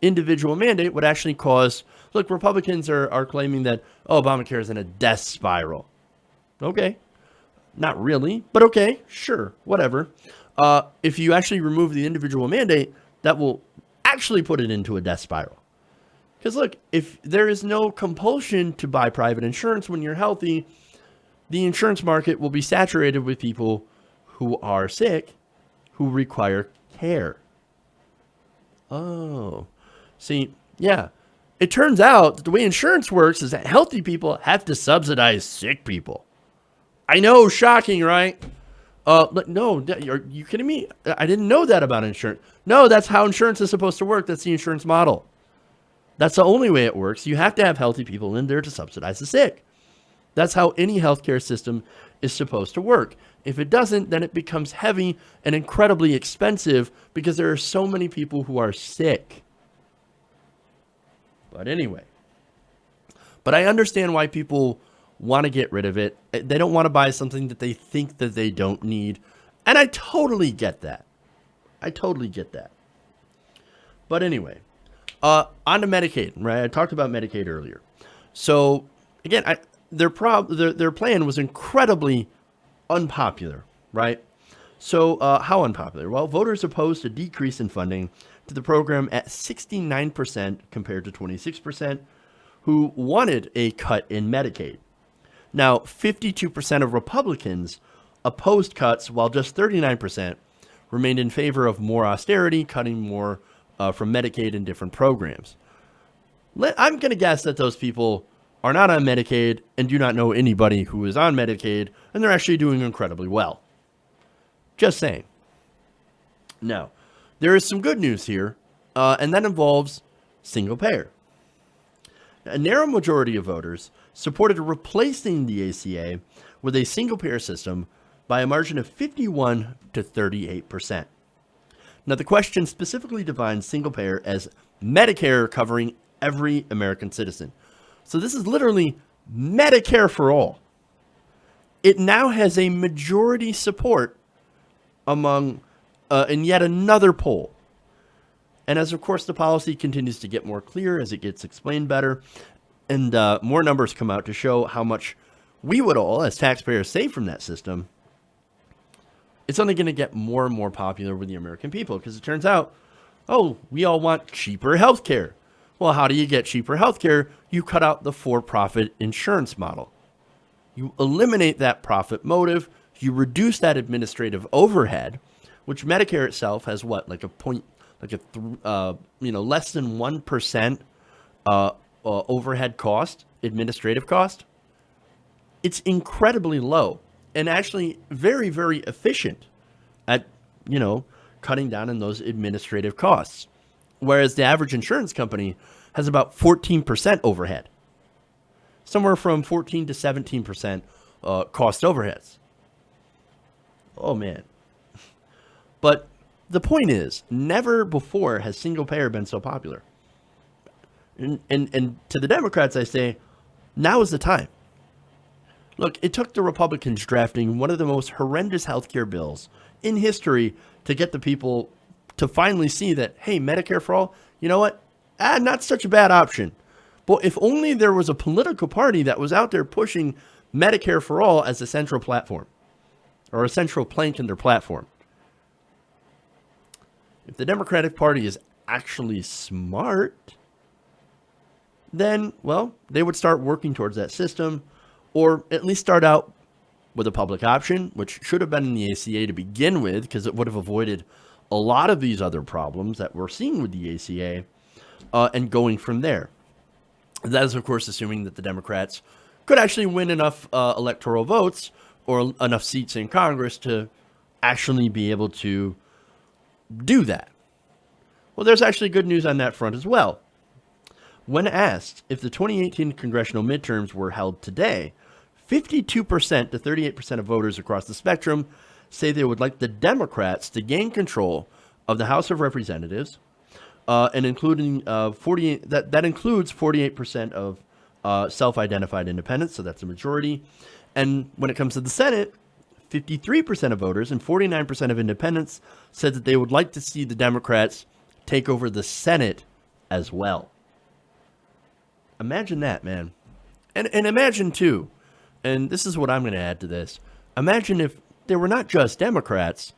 individual mandate would actually cause... Look, Republicans are claiming that, Obamacare is in a death spiral. Okay. Not really, but okay, sure, whatever. If you actually remove the individual mandate, that will actually put it into a death spiral. Because look, if there is no compulsion to buy private insurance when you're healthy, the insurance market will be saturated with people who are sick, who require care. Oh, see, yeah. It turns out that the way insurance works is that healthy people have to subsidize sick people. I know, shocking, right? No, are you kidding me? I didn't know that about insurance. No, that's how insurance is supposed to work. That's the insurance model. That's the only way it works. You have to have healthy people in there to subsidize the sick. That's how any healthcare system is supposed to work. If it doesn't, then it becomes heavy and incredibly expensive because there are so many people who are sick. But anyway, I understand why people want to get rid of it. They don't want to buy something that they think that they don't need. And I totally get that. But anyway, on to Medicaid, right? I talked about Medicaid earlier. So again, their plan was incredibly unpopular, right? So how unpopular? Well, voters opposed a decrease in funding to the program at 69% compared to 26% who wanted a cut in Medicaid. Now, 52% of Republicans opposed cuts, while just 39% remained in favor of more austerity, cutting more from Medicaid and different programs. I'm going to guess that those people are not on Medicaid and do not know anybody who is on Medicaid, and they're actually doing incredibly well. Just saying. Now, there is some good news here, and that involves single payer. A narrow majority of voters supported replacing the ACA with a single payer system by a margin of 51 to 38%. Now, the question specifically defines single payer as Medicare covering every American citizen. So this is literally Medicare for all. It now has a majority support among in yet another poll. And as, of course, the policy continues to get more clear as it gets explained better, and more numbers come out to show how much we would all, as taxpayers, save from that system, it's only going to get more and more popular with the American people because it turns out, oh, we all want cheaper healthcare. Well, how do you get cheaper healthcare? You cut out the for-profit insurance model. You eliminate that profit motive. You reduce that administrative overhead, which Medicare itself has what, like less than 1% overhead cost, administrative cost. It's incredibly low and actually very, very efficient at, cutting down on those administrative costs. Whereas the average insurance company has about 14% overhead, somewhere from 14 to 17% cost overheads. Oh, man. But the point is, never before has single payer been so popular. And to the Democrats, I say, now is the time. Look, it took the Republicans drafting one of the most horrendous healthcare bills in history to get the people to finally see that, hey, Medicare for all, you know what? Not such a bad option. But if only there was a political party that was out there pushing Medicare for all as a central platform or a central plank in their platform. If the Democratic Party is actually smart, then, well, they would start working towards that system, or at least start out with a public option, which should have been in the ACA to begin with, because it would have avoided a lot of these other problems that we're seeing with the ACA, and going from there. That is, of course, assuming that the Democrats could actually win enough electoral votes or enough seats in Congress to actually be able to do that. Well, there's actually good news on that front as well. When asked if the 2018 congressional midterms were held today, 52% to 38% of voters across the spectrum say they would like the Democrats to gain control of the House of Representatives, and including 48. That includes 48% of self-identified independents, so that's a majority. And when it comes to the Senate, 53% of voters and 49% of independents said that they would like to see the Democrats take over the Senate as well. Imagine that, man. And imagine, too, and this is what I'm going to add to this, imagine if they were not just Democrats,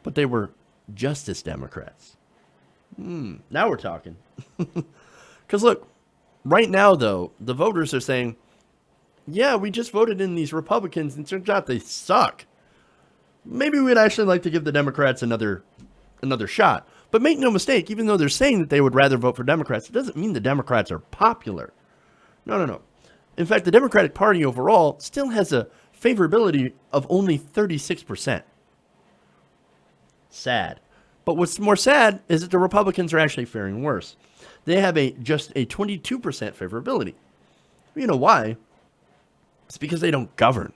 but they were Justice Democrats. Now we're talking. Because look, right now, though, the voters are saying, yeah, we just voted in these Republicans, and it turns out they suck. Maybe we'd actually like to give the Democrats another shot. But make no mistake, even though they're saying that they would rather vote for Democrats, it doesn't mean the Democrats are popular. No. In fact, the Democratic Party overall still has a favorability of only 36%. Sad. But what's more sad is that the Republicans are actually faring worse. They have just a 22% favorability. You know why? It's because they don't govern.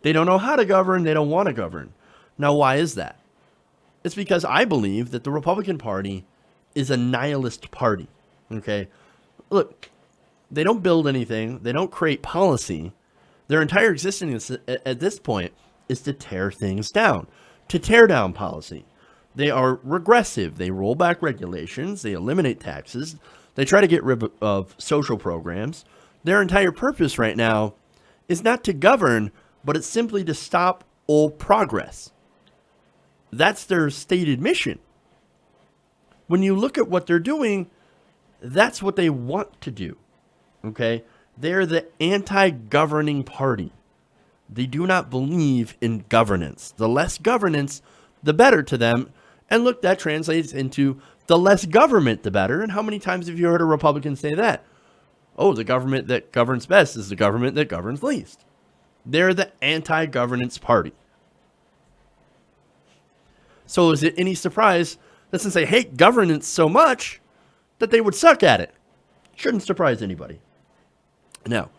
They don't know how to govern. They don't want to govern. Now, why is that? It's because I believe that the Republican Party is a nihilist party. Okay? Look, they don't build anything. They don't create policy. Their entire existence at this point is to tear things down, to tear down policy. They are regressive. They roll back regulations. They eliminate taxes. They try to get rid of social programs. Their entire purpose right now is not to govern, but it's simply to stop all progress. That's their stated mission. When you look at what they're doing, that's what they want to do. Okay? They're the anti-governing party. They do not believe in governance. The less governance, the better to them. And look, that translates into the less government, the better. And how many times have you heard a Republican say that? Oh, the government that governs best is the government that governs least. They're the anti-governance party. So is it any surprise that since they hate governance so much that they would suck at it? Shouldn't surprise anybody. Now,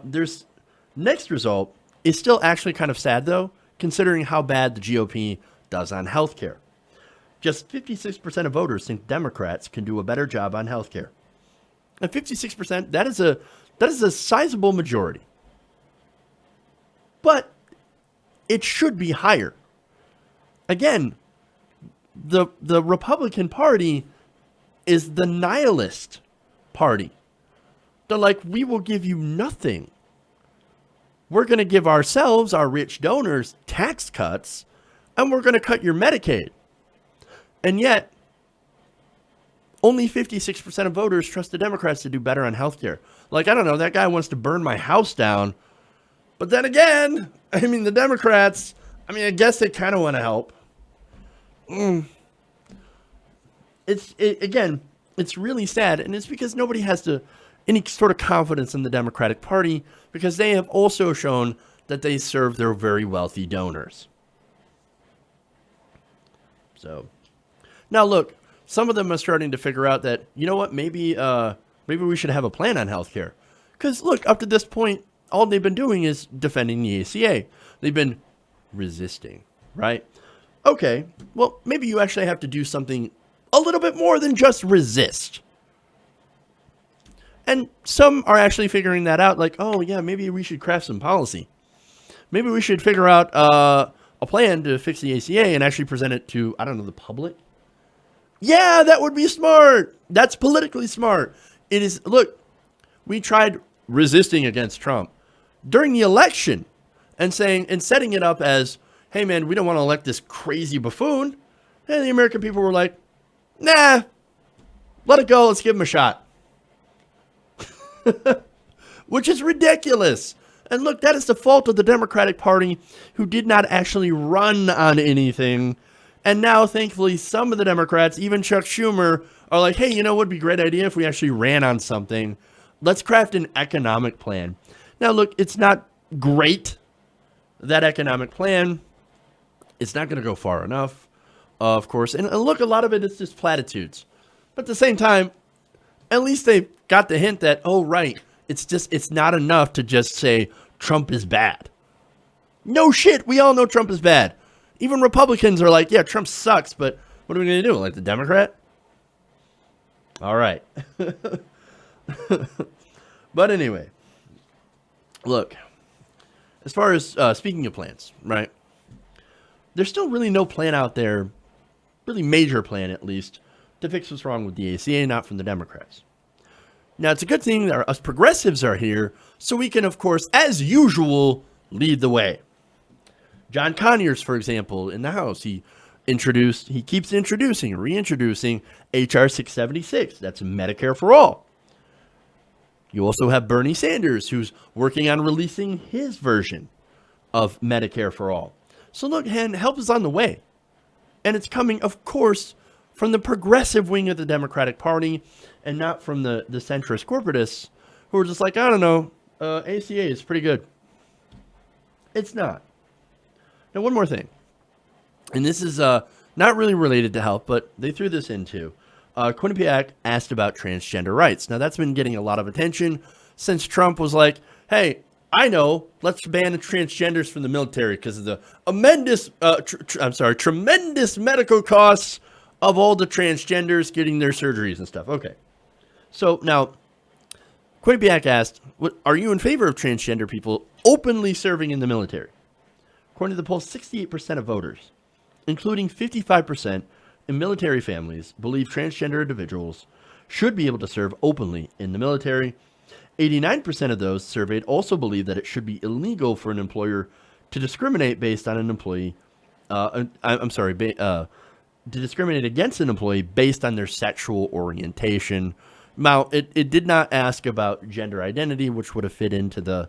there's next result is still actually kind of sad, though, considering how bad the GOP does on healthcare. Just 56% of voters think Democrats can do a better job on healthcare. And 56%, that is a sizable majority. But it should be higher. Again, the Republican Party is the nihilist party. They're like, we will give you nothing. We're going to give ourselves, our rich donors, tax cuts, and we're going to cut your Medicaid. And yet, only 56% of voters trust the Democrats to do better on health care. Like, I don't know, that guy wants to burn my house down. But then again, I mean, the Democrats, I guess they kind of want to help. Again, it's really sad, and it's because nobody has any sort of confidence in the Democratic Party, because they have also shown that they serve their very wealthy donors. So, now look, some of them are starting to figure out that, you know what, maybe we should have a plan on healthcare. Because look, up to this point, all they've been doing is defending the ACA. They've been resisting, right? Okay, well, maybe you actually have to do something a little bit more than just resist. And some are actually figuring that out, like, oh yeah, maybe we should craft some policy. Maybe we should figure out a plan to fix the ACA and actually present it to, I don't know, the public. Yeah, that would be smart. That's politically smart. It is, look, we tried resisting against Trump during the election and setting it up as, hey man, we don't want to elect this crazy buffoon. And the American people were like, nah, let it go. Let's give him a shot. Which is ridiculous. And look, that is the fault of the Democratic Party, who did not actually run on anything. And now, thankfully, some of the Democrats, even Chuck Schumer, are like, hey, you know what would be a great idea if we actually ran on something? Let's craft an economic plan. Now, look, it's not great, that economic plan. It's not going to go far enough, of course. And look, a lot of it is just platitudes. But at the same time, at least they got the hint that, oh, right, it's not enough to just say Trump is bad. No shit, we all know Trump is bad. Even Republicans are like, yeah, Trump sucks, but what are we going to do? Like the Democrat? All right. But anyway, look, as far as speaking of plans, right? There's still really no plan out there, really major plan at least, to fix what's wrong with the ACA, not from the Democrats. Now, it's a good thing that us progressives are here, so we can, of course, as usual, lead the way. John Conyers, for example, in the House, he keeps reintroducing H.R. 676. That's Medicare for all. You also have Bernie Sanders, who's working on releasing his version of Medicare for all. So look, help is on the way. And it's coming, of course, from the progressive wing of the Democratic Party, and not from the centrist corporatists who are just like, I don't know, ACA is pretty good. It's not. Now, one more thing. And this is not really related to health, but they threw this in too. Quinnipiac asked about transgender rights. Now, that's been getting a lot of attention since Trump was like, hey, I know, let's ban the transgenders from the military because of the tremendous medical costs of all the transgenders getting their surgeries and stuff. Okay. So now, Quinnipiac asked, are you in favor of transgender people openly serving in the military? According to the poll, 68% of voters, including 55% in military families, believe transgender individuals should be able to serve openly in the military. 89% of those surveyed also believe that it should be illegal for an employer to discriminate based on an employee. To discriminate against an employee based on their sexual orientation. Now, it did not ask about gender identity, which would have fit into the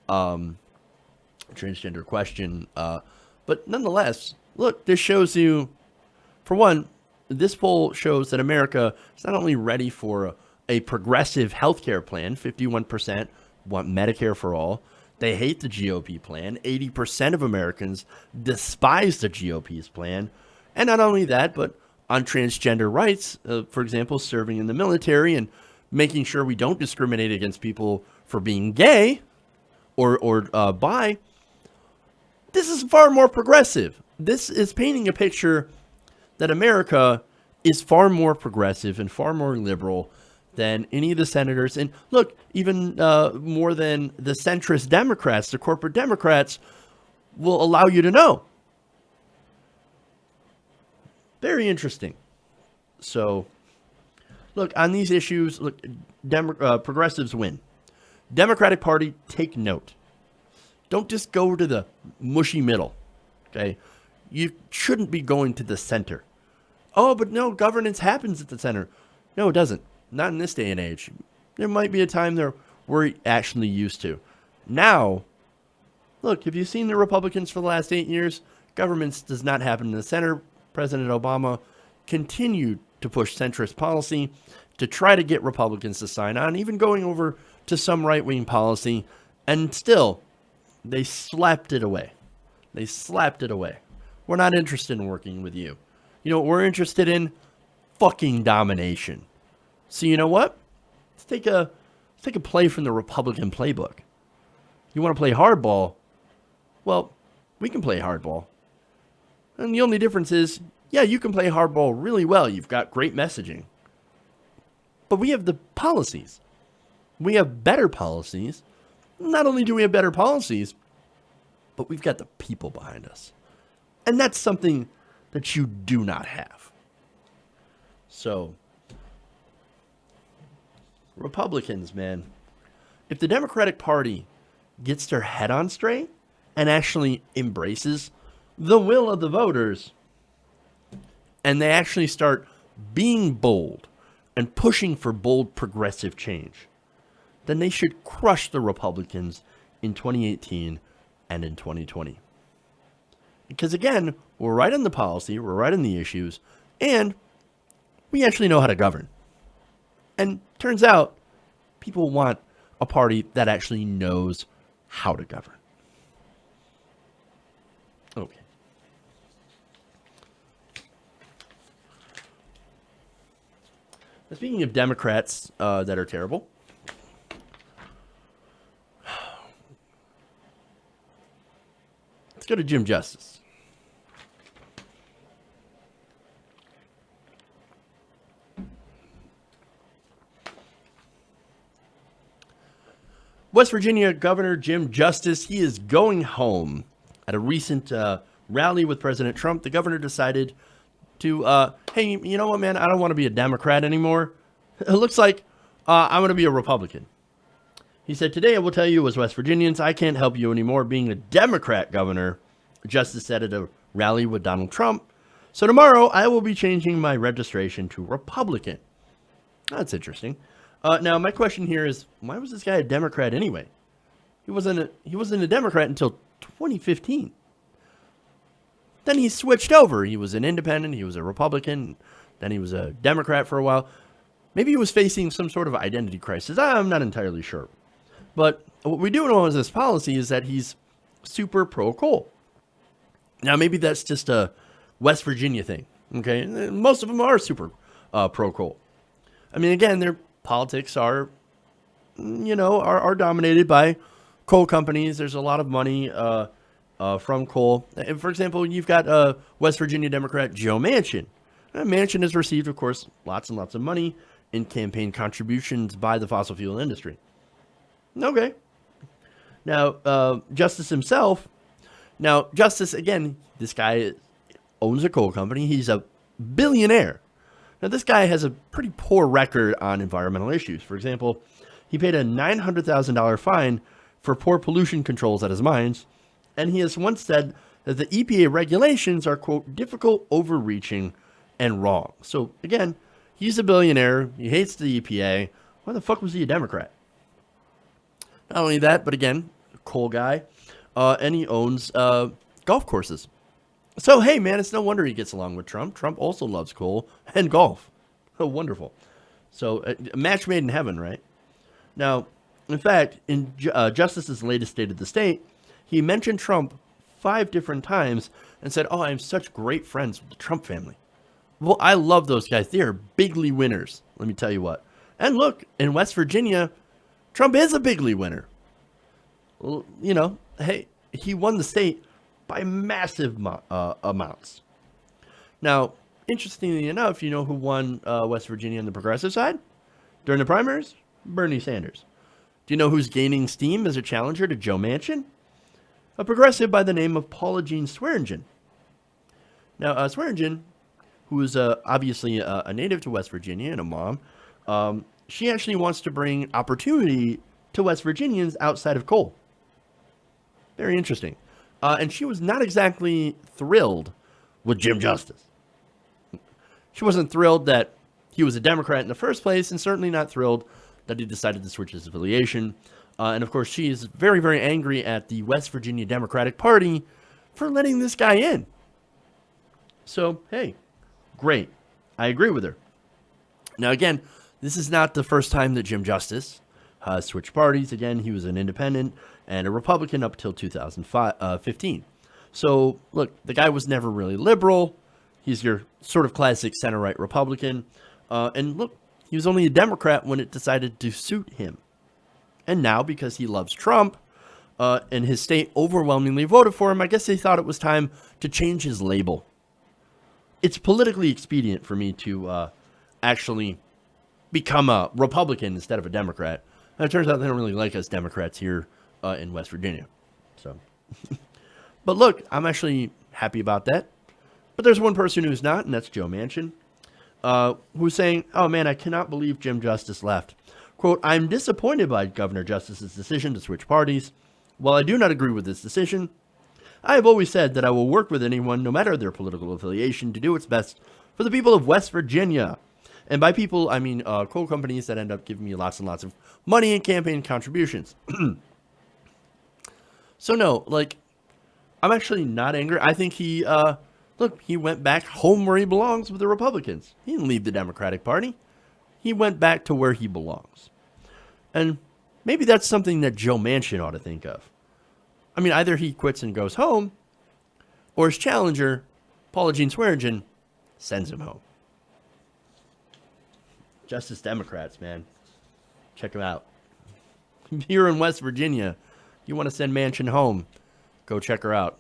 transgender question. But nonetheless, look, this shows you, for one, this poll shows that America is not only ready for a progressive healthcare plan. 51% want Medicare for all. They hate the GOP plan. 80% of Americans despise the GOP's plan. And not only that, but on transgender rights, for example, serving in the military and making sure we don't discriminate against people for being gay or bi. This is far more progressive. This is painting a picture that America is far more progressive and far more liberal than any of the senators. And look, even more than the centrist Democrats, the corporate Democrats, will allow you to know. Very interesting. So, look, on these issues, look, progressives win. Democratic Party, take note. Don't just go to the mushy middle, okay? You shouldn't be going to the center. Oh, but no, governance happens at the center. No, it doesn't. Not in this day and age. There might be a time there we're actually used to. Now, look, have you seen the Republicans for the last 8 years? Governance does not happen in the center. President Obama continued to push centrist policy to try to get Republicans to sign on, even going over to some right-wing policy, and still, they slapped it away. They slapped it away. We're not interested in working with you. You know what we're interested in? Fucking domination. So you know what? Let's take a play from the Republican playbook. You want to play hardball? Well, we can play hardball. And the only difference is, yeah, you can play hardball really well. You've got great messaging. But we have the policies. We have better policies. Not only do we have better policies, but we've got the people behind us. And that's something that you do not have. So, Republicans, man, if the Democratic Party gets their head on straight and actually embraces the will of the voters, and they actually start being bold and pushing for bold progressive change, then they should crush the Republicans in 2018 and in 2020. Because again, we're right on the policy, we're right on the issues, and we actually know how to govern. And turns out, people want a party that actually knows how to govern. Okay. Now, speaking of Democrats that are terrible, let's go to Jim Justice. West Virginia Governor Jim Justice, he is going home. At a recent rally with President Trump, the governor decided to, hey, you know what, man? I don't want to be a Democrat anymore. It looks like I'm going to be a Republican. He said, today I will tell you as West Virginians, I can't help you anymore being a Democrat governor, Justice said at a rally with Donald Trump. So tomorrow I will be changing my registration to Republican. That's interesting. Now, my question here is, why was this guy a Democrat anyway? He wasn't a Democrat until 2015. Then he switched over. He was an independent. He was a Republican. Then he was a Democrat for a while. Maybe he was facing some sort of identity crisis. I'm not entirely sure. But what we do know is this policy is that he's super pro-coal. Now, maybe that's just a West Virginia thing. Okay, most of them are super pro-coal. I mean, again, their politics are, are dominated by coal companies. There's a lot of money from coal. And for example, you've got West Virginia Democrat Joe Manchin. Manchin has received, of course, lots and lots of money in campaign contributions by the fossil fuel industry. Okay. Now, Justice himself. Now, Justice, again, this guy owns a coal company. He's a billionaire. Now, this guy has a pretty poor record on environmental issues. For example, he paid a $900,000 fine for poor pollution controls at his mines, and he has once said that the EPA regulations are, quote, difficult, overreaching, and wrong. So, again, he's a billionaire. He hates the EPA. Why the fuck was he a Democrat? Not only that, but again, a coal guy, and he owns golf courses. So, hey, man, it's no wonder he gets along with Trump. Trump also loves coal and golf. Oh, wonderful. So, a match made in heaven, right? Now, in fact, in Justice's latest State of the State, he mentioned Trump 5 different times and said, oh, I'm such great friends with the Trump family. Well, I love those guys. They are bigly winners, let me tell you what. And look, in West Virginia, Trump is a bigly winner. Well, hey, he won the state by massive amounts. Now, interestingly enough, you know who won West Virginia on the progressive side during the primaries? Bernie Sanders. Do you know who's gaining steam as a challenger to Joe Manchin? A progressive by the name of Paula Jean Swearengin. Now, Swearengin, who is obviously a native to West Virginia and a mom, she actually wants to bring opportunity to West Virginians outside of coal. Very interesting. And she was not exactly thrilled with Jim Justice. She wasn't thrilled that he was a Democrat in the first place, and certainly not thrilled that he decided to switch his affiliation. And of course, she is very, very angry at the West Virginia Democratic Party for letting this guy in. So, hey, great. I agree with her. Now, again, this is not the first time that Jim Justice has switched parties. Again, he was an independent and a Republican up until 2015. So, look, the guy was never really liberal. He's your sort of classic center-right Republican. And look, he was only a Democrat when it decided to suit him. And now, because he loves Trump, and his state overwhelmingly voted for him, I guess they thought it was time to change his label. It's politically expedient for me to actually become a Republican instead of a Democrat. And it turns out they don't really like us Democrats here in West Virginia. So, but look, I'm actually happy about that. But there's one person who's not, and that's Joe Manchin, who's saying, oh man, I cannot believe Jim Justice left. Quote, I'm disappointed by Governor Justice's decision to switch parties. While I do not agree with this decision, I have always said that I will work with anyone, no matter their political affiliation, to do its best for the people of West Virginia. And by people, I mean coal companies that end up giving me lots and lots of money and campaign contributions. So no, like, I'm actually not angry. I think he, look, he went back home where he belongs with the Republicans. He didn't leave the Democratic Party. He went back to where he belongs. And maybe that's something that Joe Manchin ought to think of. I mean, either he quits and goes home, or his challenger, Paula Jean Swearengin, sends him home. Justice Democrats, man. Check them out. Here in West Virginia, you want to send Manchin home, go check her out.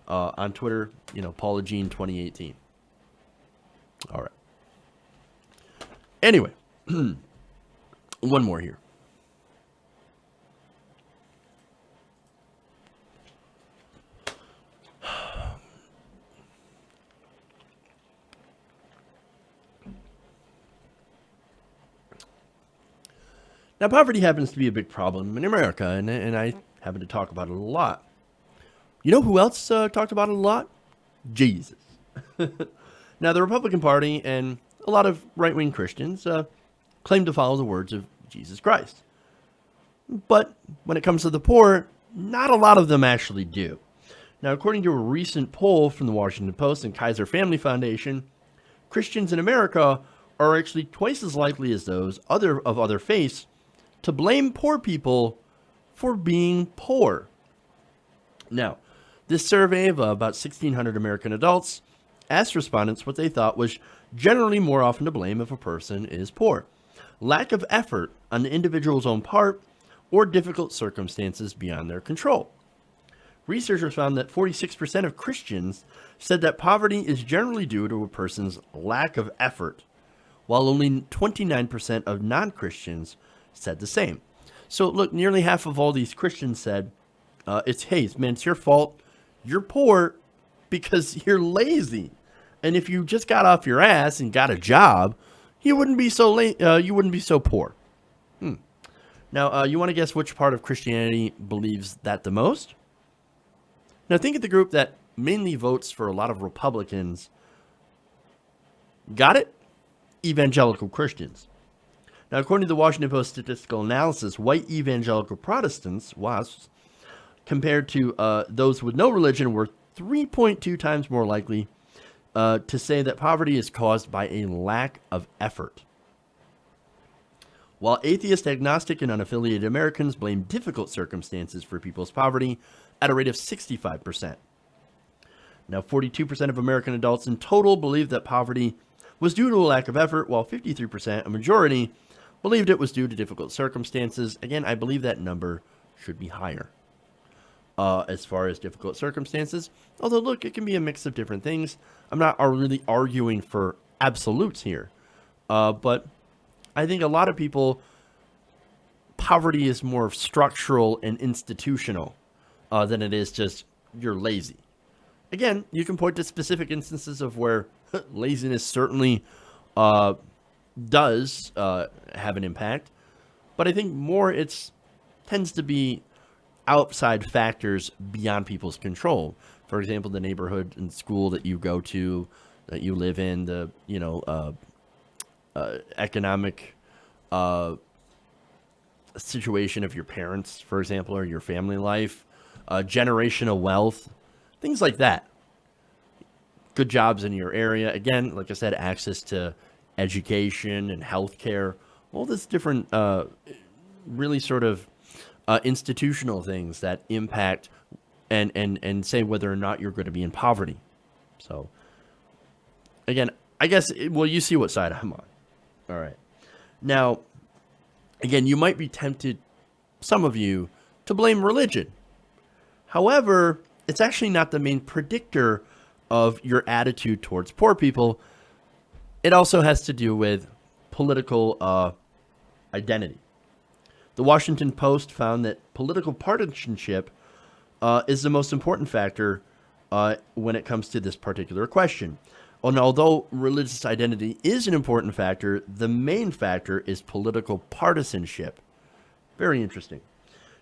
On Twitter, Paula Jean 2018. All right. Anyway, one more here. Now, poverty happens to be a big problem in America, and I happen to talk about it a lot. You know who else talked about it a lot? Jesus. Now, the Republican Party and a lot of right-wing Christians claim to follow the words of Jesus Christ. But when it comes to the poor, not a lot of them actually do. Now, according to a recent poll from the Washington Post and Kaiser Family Foundation, Christians in America are actually twice as likely as those of other faiths to blame poor people for being poor. Now, this survey of about 1,600 American adults asked respondents what they thought was generally more often to blame if a person is poor: lack of effort on the individual's own part or difficult circumstances beyond their control. Researchers found that 46% of Christians said that poverty is generally due to a person's lack of effort, while only 29% of non-Christians said the same. So look, nearly half of all these Christians said, it's your fault. You're poor because you're lazy. And if you just got off your ass and got a job, you wouldn't be so you wouldn't be so poor. Now, you want to guess which part of Christianity believes that the most? Now, think of the group that mainly votes for a lot of Republicans. Got it? Evangelical Christians. Now, according to the Washington Post statistical analysis, white evangelical Protestants, WASPs, compared to those with no religion, were 3.2 times more likely to say that poverty is caused by a lack of effort. While atheist, agnostic, and unaffiliated Americans blame difficult circumstances for people's poverty at a rate of 65%. Now, 42% of American adults in total believe that poverty was due to a lack of effort, while 53%, a majority, believed it was due to difficult circumstances. Again, I believe that number should be higher as far as difficult circumstances. Although, look, it can be a mix of different things. I'm not really arguing for absolutes here. But I think a lot of people, poverty is more structural and institutional than it is just you're lazy. Again, you can point to specific instances of where laziness certainly does have an impact, but I think more tends to be outside factors beyond people's control. For example, the neighborhood and school that you go to, that you live in, the economic situation of your parents, for example, or your family life, generational wealth, things like that. Good jobs in your area. Again, like I said, access to education and healthcare, all this different, really sort of institutional things that impact and say whether or not you're going to be in poverty. So, again, I guess, well, you see what side I'm on. All right. Now, again, you might be tempted, some of you, to blame religion. However, it's actually not the main predictor of your attitude towards poor people. It also has to do with political identity. The Washington Post found that political partisanship is the most important factor when it comes to this particular question. And although religious identity is an important factor, the main factor is political partisanship. Very interesting.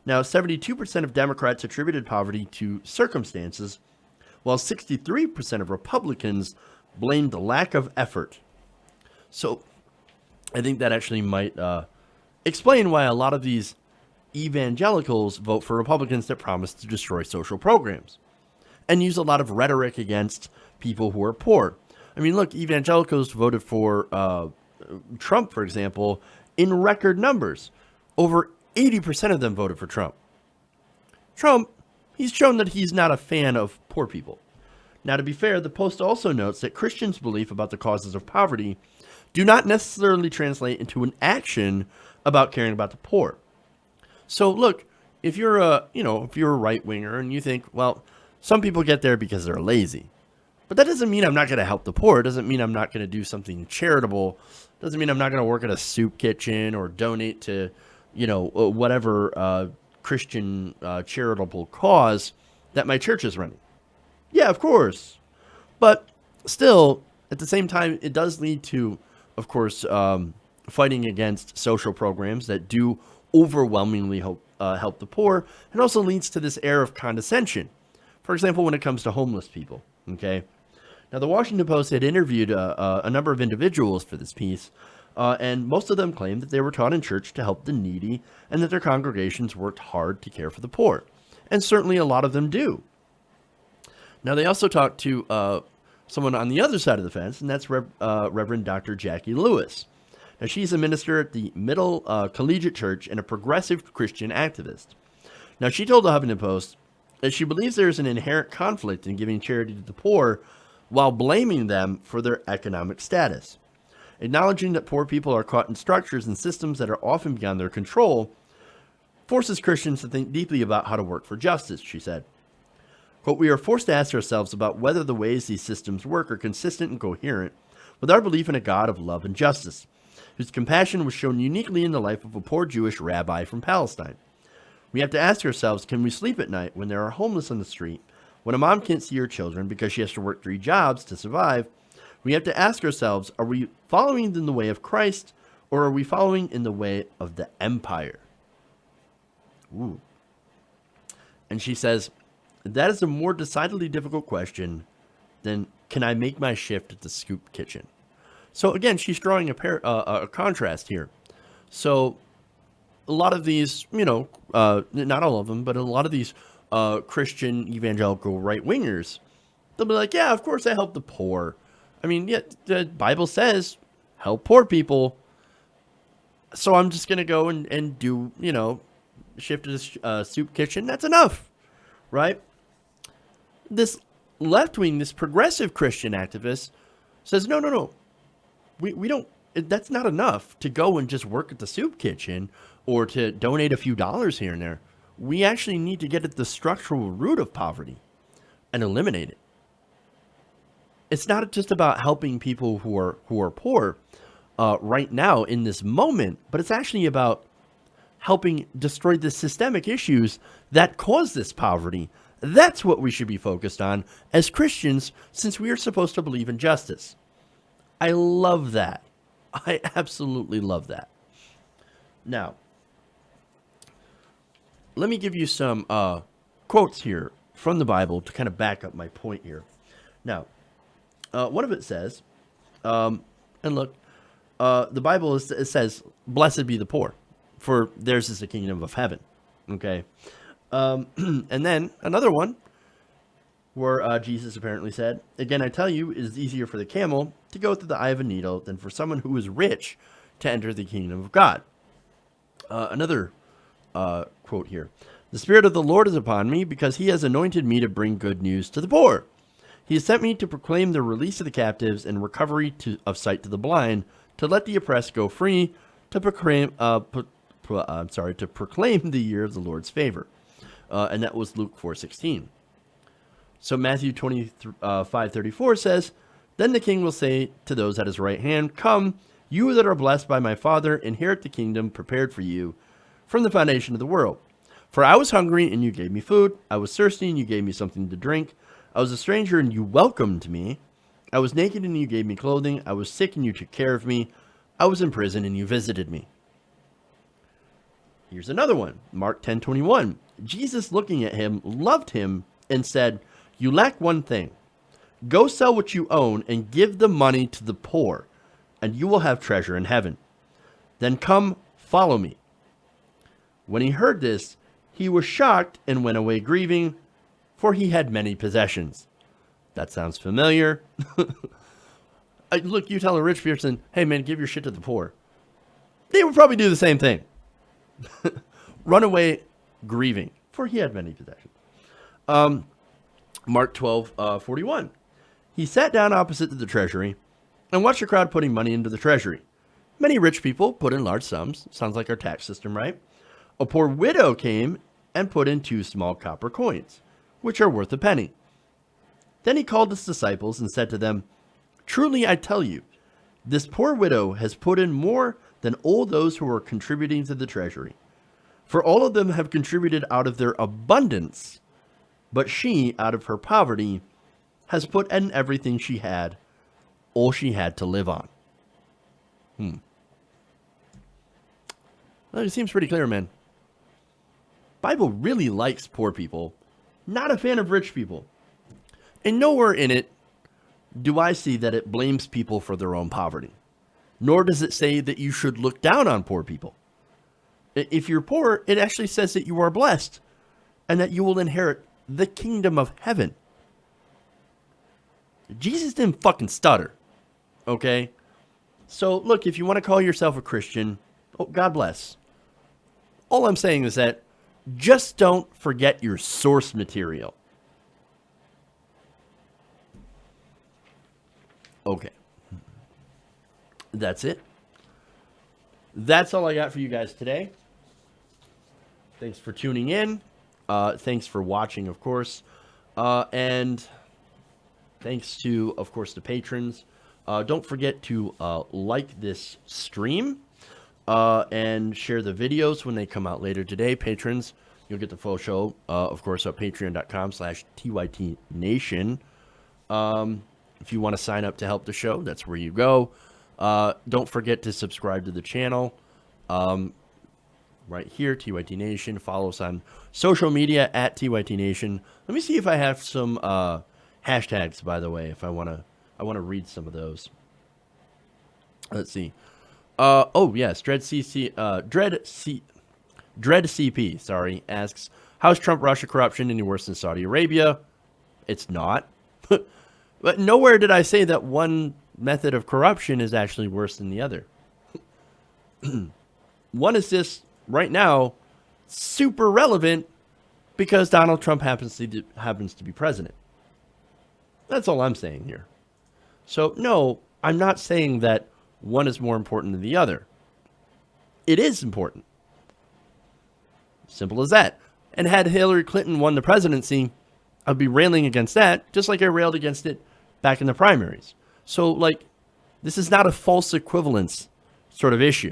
Now, 72% of Democrats attributed poverty to circumstances, while 63% of Republicans blamed the lack of effort. So I think that actually might explain why a lot of these evangelicals vote for Republicans that promise to destroy social programs and use a lot of rhetoric against people who are poor. I mean, look, evangelicals voted for Trump, for example, in record numbers. Over 80% of them voted for Trump. Trump, he's shown that he's not a fan of poor people. Now, to be fair, the Post also notes that Christians' belief about the causes of poverty do not necessarily translate into an action about caring about the poor. So, look, if you're a right winger and you think, well, some people get there because they're lazy, but that doesn't mean I'm not going to help the poor. It doesn't mean I'm not going to do something charitable. It doesn't mean I'm not going to work at a soup kitchen or donate to, whatever Christian charitable cause that my church is running. Yeah, of course. But still, at the same time, it does lead to, of course, fighting against social programs that do overwhelmingly help the poor, and also leads to this air of condescension. For example, when it comes to homeless people, okay? Now, the Washington Post had interviewed a number of individuals for this piece, and most of them claimed that they were taught in church to help the needy and that their congregations worked hard to care for the poor. And certainly a lot of them do. Now, they also talked to someone on the other side of the fence, and that's Reverend Dr. Jackie Lewis. Now, she's a minister at the Middle Collegiate Church and a progressive Christian activist. Now, she told the Huffington Post that she believes there is an inherent conflict in giving charity to the poor while blaming them for their economic status. Acknowledging that poor people are caught in structures and systems that are often beyond their control forces Christians to think deeply about how to work for justice, she said. Quote, we are forced to ask ourselves about whether the ways these systems work are consistent and coherent with our belief in a God of love and justice, whose compassion was shown uniquely in the life of a poor Jewish rabbi from Palestine. We have to ask ourselves, can we sleep at night when there are homeless on the street, when a mom can't see her children because she has to work 3 jobs to survive? We have to ask ourselves, are we following in the way of Christ, or are we following in the way of the empire? Ooh. And she says, that is a more decidedly difficult question than, can I make my shift at the scoop kitchen? So again, she's drawing a contrast here. So a lot of these, not all of them, but a lot of these Christian evangelical right-wingers, they'll be like, yeah, of course I help the poor. I mean, yeah, the Bible says help poor people. So I'm just going to go and do, shift to the soup kitchen. That's enough, right? This left-wing, this progressive Christian activist says, no. We don't, that's not enough to go and just work at the soup kitchen or to donate a few dollars here and there. We actually need to get at the structural root of poverty and eliminate it. It's not just about helping people who are poor right now in this moment, but it's actually about helping destroy the systemic issues that cause this poverty. That's what we should be focused on as Christians, since we are supposed to believe in justice. I love that. I absolutely love that. Now, let me give you some quotes here from the Bible to kind of back up my point here. Now, one of it says, and look, the Bible it says, "Blessed be the poor, for theirs is the kingdom of heaven." Okay, and then another one where Jesus apparently said, "Again, I tell you, it is easier for the camel to go through the eye of a needle than for someone who is rich to enter the kingdom of God." Another quote here: "The Spirit of the Lord is upon me, because he has anointed me to bring good news to the poor. He has sent me to proclaim the release of the captives and recovery of sight to the blind, to let the oppressed go free, to proclaim to proclaim the year of the Lord's favor." And that was Luke 4:16. So Matthew 25:34 says, "Then the king will say to those at his right hand, 'Come, you that are blessed by my Father, inherit the kingdom prepared for you from the foundation of the world. For I was hungry, and you gave me food. I was thirsty, and you gave me something to drink. I was a stranger, and you welcomed me. I was naked, and you gave me clothing. I was sick, and you took care of me. I was in prison, and you visited me.'" Here's another one, Mark 10:21. "Jesus, looking at him, loved him and said, 'You lack one thing. Go sell what you own and give the money to the poor, and you will have treasure in heaven. Then come, follow me.' When he heard this, he was shocked and went away grieving, for he had many possessions." That sounds familiar. Look, you tell a rich person, "Hey man, give your shit to the poor." They would probably do the same thing. Run away grieving, for he had many possessions. Mark 12:41. "He sat down opposite to the treasury and watched the crowd putting money into the treasury. Many rich people put in large sums." Sounds like our tax system, right? "A poor widow came and put in 2 small copper coins, which are worth a penny. Then he called his disciples and said to them, 'Truly I tell you, this poor widow has put in more than all those who are contributing to the treasury. For all of them have contributed out of their abundance, but she, out of her poverty, has put in everything she had, all she had to live on.'" Well, it seems pretty clear, man. Bible really likes poor people, not a fan of rich people. And nowhere in it do I see that it blames people for their own poverty. Nor does it say that you should look down on poor people. If you're poor, it actually says that you are blessed and that you will inherit the kingdom of heaven. Jesus didn't fucking stutter, okay? So, look, if you want to call yourself a Christian, God bless. All I'm saying is that just don't forget your source material. Okay. That's it. That's all I got for you guys today. Thanks for tuning in. Thanks for watching, of course. And thanks to, of course, the patrons. Don't forget to like this stream and share the videos when they come out later today. Patrons, you'll get the full show, of course, at patreon.com/TYTNation. If you want to sign up to help the show, that's where you go. Don't forget to subscribe to the channel. Right here, TYT Nation. Follow us on social media at TYT Nation. Let me see if I have some hashtags, by the way, if I want to read some of those. Let's see. Oh yes, Dread CP, sorry, asks, "How's Trump Russia corruption any worse than Saudi Arabia?" It's not. But nowhere did I say that one method of corruption is actually worse than the other. One is just right now super relevant because Donald Trump happens to be president. That's all I'm saying here. So no, I'm not saying that one is more important than the other. It is important. Simple as that. And had Hillary Clinton won the presidency, I'd be railing against that, just like I railed against it back in the primaries. So, like, this is not a false equivalence sort of issue,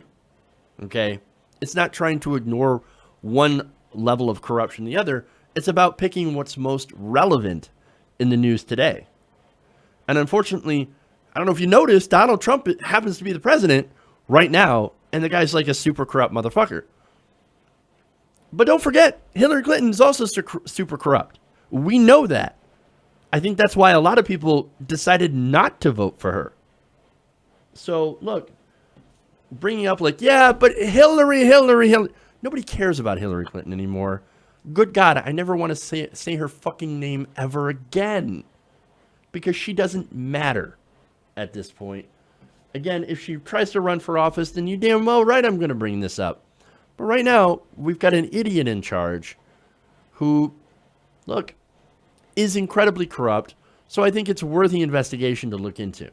okay? It's not trying to ignore one level of corruption the other. It's about picking what's most relevant in the news today. And unfortunately, I don't know if you noticed, Donald Trump happens to be the president right now, and the guy's like a super corrupt motherfucker. But don't forget, Hillary Clinton is also super corrupt. We know that. I think that's why a lot of people decided not to vote for her. So, look, bringing up like, yeah, but Hillary. Nobody cares about Hillary Clinton anymore. Good God, I never want to say her fucking name ever again. Because she doesn't matter at this point. Again, if she tries to run for office, then you damn well right I'm going to bring this up. But right now, we've got an idiot in charge who, look, is incredibly corrupt. So I think it's worth the investigation to look into.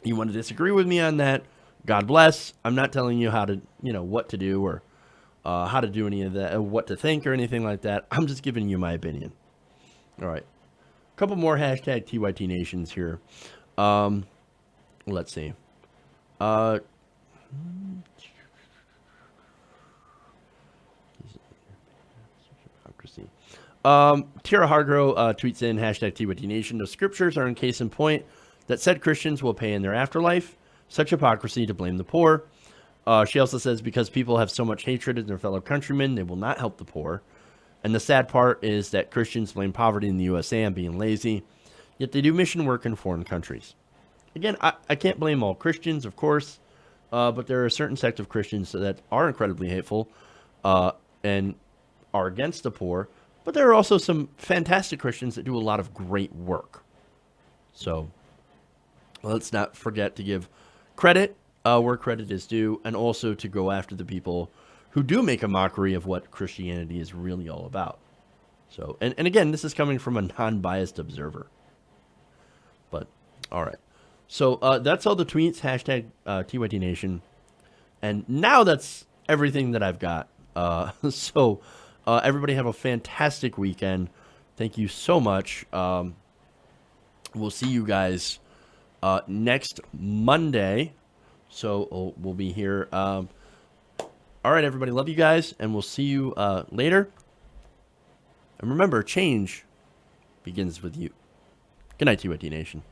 You want to disagree with me on that? God bless. I'm not telling you how to, what to do or how to do any of that, what to think or anything like that. I'm just giving you my opinion. All right. A couple more hashtag TYT Nations here. Let's see. Tara Hargrove tweets in hashtag TYT Nation. The scriptures are in case in point that said Christians will pay in their afterlife. Such hypocrisy to blame the poor. She also says because people have so much hatred in their fellow countrymen, they will not help the poor. And the sad part is that Christians blame poverty in the USA on being lazy, yet they do mission work in foreign countries. Again, I can't blame all Christians, of course, but there are a certain sect of Christians that are incredibly hateful and are against the poor. But there are also some fantastic Christians that do a lot of great work. So let's not forget to give credit where credit is due, and also to go after the people who do make a mockery of what Christianity is really all about. So, and again, this is coming from a non-biased observer. But, all right. So that's all the tweets, hashtag TYT Nation. And now that's everything that I've got. So everybody have a fantastic weekend. Thank you so much. We'll see you guys next Monday. So we'll be here. All right, everybody. Love you guys. And we'll see you later. And remember, change begins with you. Good night, TYT Nation.